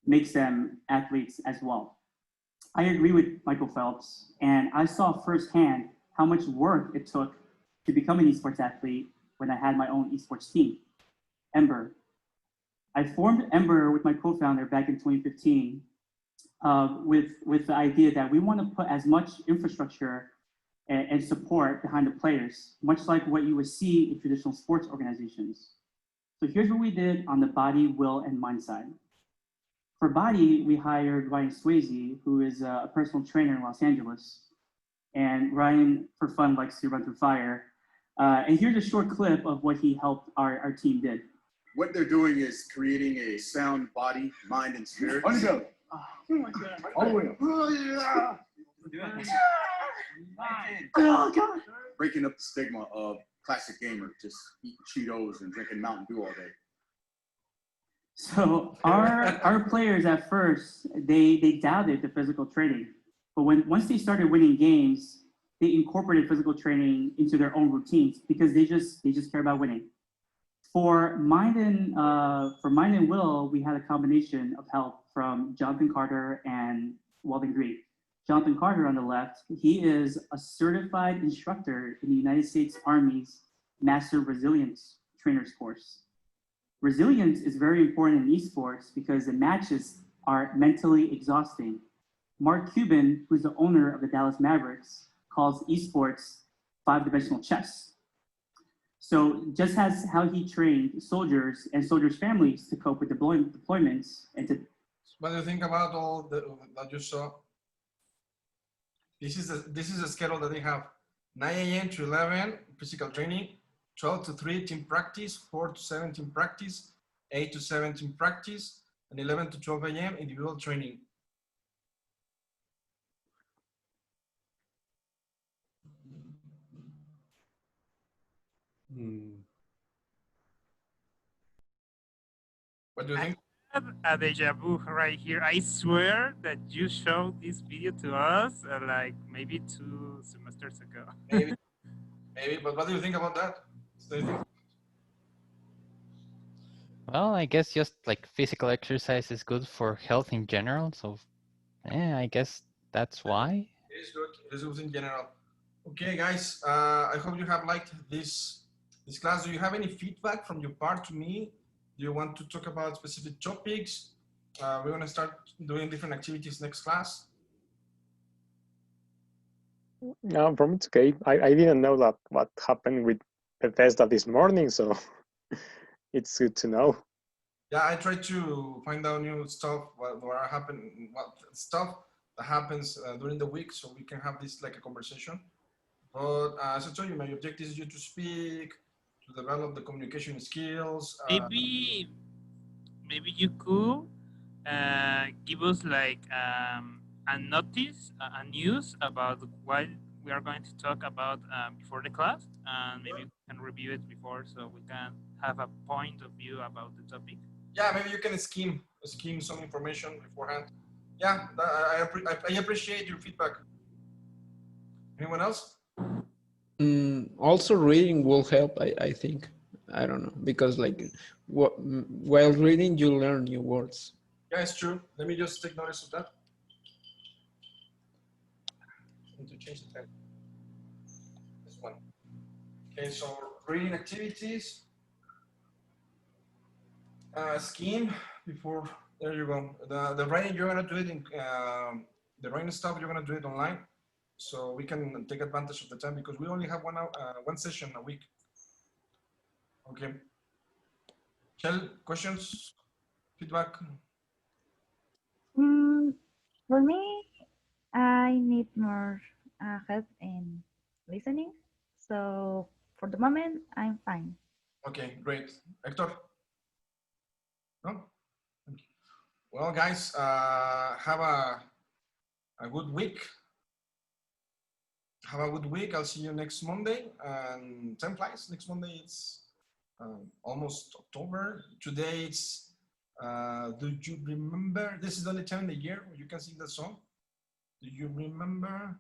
makes them athletes as well. I agree with Michael Phelps, and I saw firsthand how much work it took to become an esports athlete when I had my own esports team, Ember. I formed Ember with my co-founder back in 2015 with the idea that we want to put as much infrastructure and support behind the players, much like what you would see in traditional sports organizations. So here's what we did on the body, will, and mind side. For body, we hired Ryan Swayze, who is a personal trainer in Los Angeles. And Ryan, for fun, likes to run through fire. And here's a short clip of what he helped our team did. What they're doing is creating a sound body, mind, and spirit. On you go. Oh my God. All the way up. Oh God. Breaking up the stigma of classic gamer, just eating Cheetos and drinking Mountain Dew all day. So our players at first, they doubted the physical training. But once they started winning games, they incorporated physical training into their own routines because they just care about winning. For mind and will, we had a combination of help from Jonathan Carter and Walden Green. Jonathan Carter on the left, he is a certified instructor in the United States Army's Master Resilience Trainers course. Resilience is very important in esports because the matches are mentally exhausting. Mark Cuban, who's the owner of the Dallas Mavericks, calls esports five-dimensional chess. So just as how he trained soldiers and soldiers' families to cope with deployments and to... What do you think about all that you saw? This is the schedule that they have. 9 a.m. to 11, physical training, 12 to 3, team practice, 4 to 7, team practice, 8 to 7, team practice, and 11 to 12 a.m., individual training. What do you think? I have a deja vu right here. I swear that you showed this video to us like maybe 2 semesters ago. Maybe, but what do you think about that? Well, I guess just like physical exercise is good for health in general. So, yeah, I guess that's why. It is good. It is good in general. Okay, guys. I hope you have liked this class. Do you have any feedback from your part to me? Do you want to talk about specific topics? We're going to start doing different activities next class. No, from it's okay. I didn't know that what happened with Bethesda this morning, so it's good to know. Yeah, I try to find out new stuff, what stuff that happens during the week, so we can have this like a conversation. But as I told you, my objective is you to speak, to develop the communication skills. Maybe you could give us like a notice, a news about what we are going to talk about before the class, and maybe we can review it before so we can have a point of view about the topic. Yeah, maybe you can skim some information beforehand. Yeah, I appreciate your feedback. Anyone else? Also, reading will help, I think. I don't know, because like while reading, you learn new words. Yeah, it's true. Let me just take notice of that. I need to change the time. This one. Okay, so reading activities. Scheme before, there you go. The writing, you're gonna do it in, the writing stuff, you're gonna do it online. So we can take advantage of the time because we only have one session a week. Okay. Shell, questions, feedback? For me, I need more help in listening. So for the moment, I'm fine. Okay, great. Hector? No? Well, guys, have a good week. Have a good week. I'll see you next Monday. And time flies. Next Monday, it's almost October. Today, it's, do you remember? This is the only time in the year where you can sing that song. Do you remember?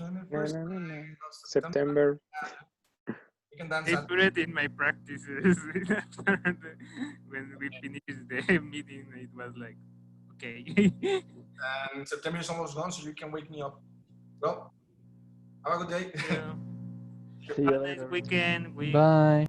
21st September. You can dance. I put it in my practices when we finished the meeting. It was like, okay. And September is almost gone, so you can wake me up. Well, have a good day. See you Have a later. nice weekend. Bye.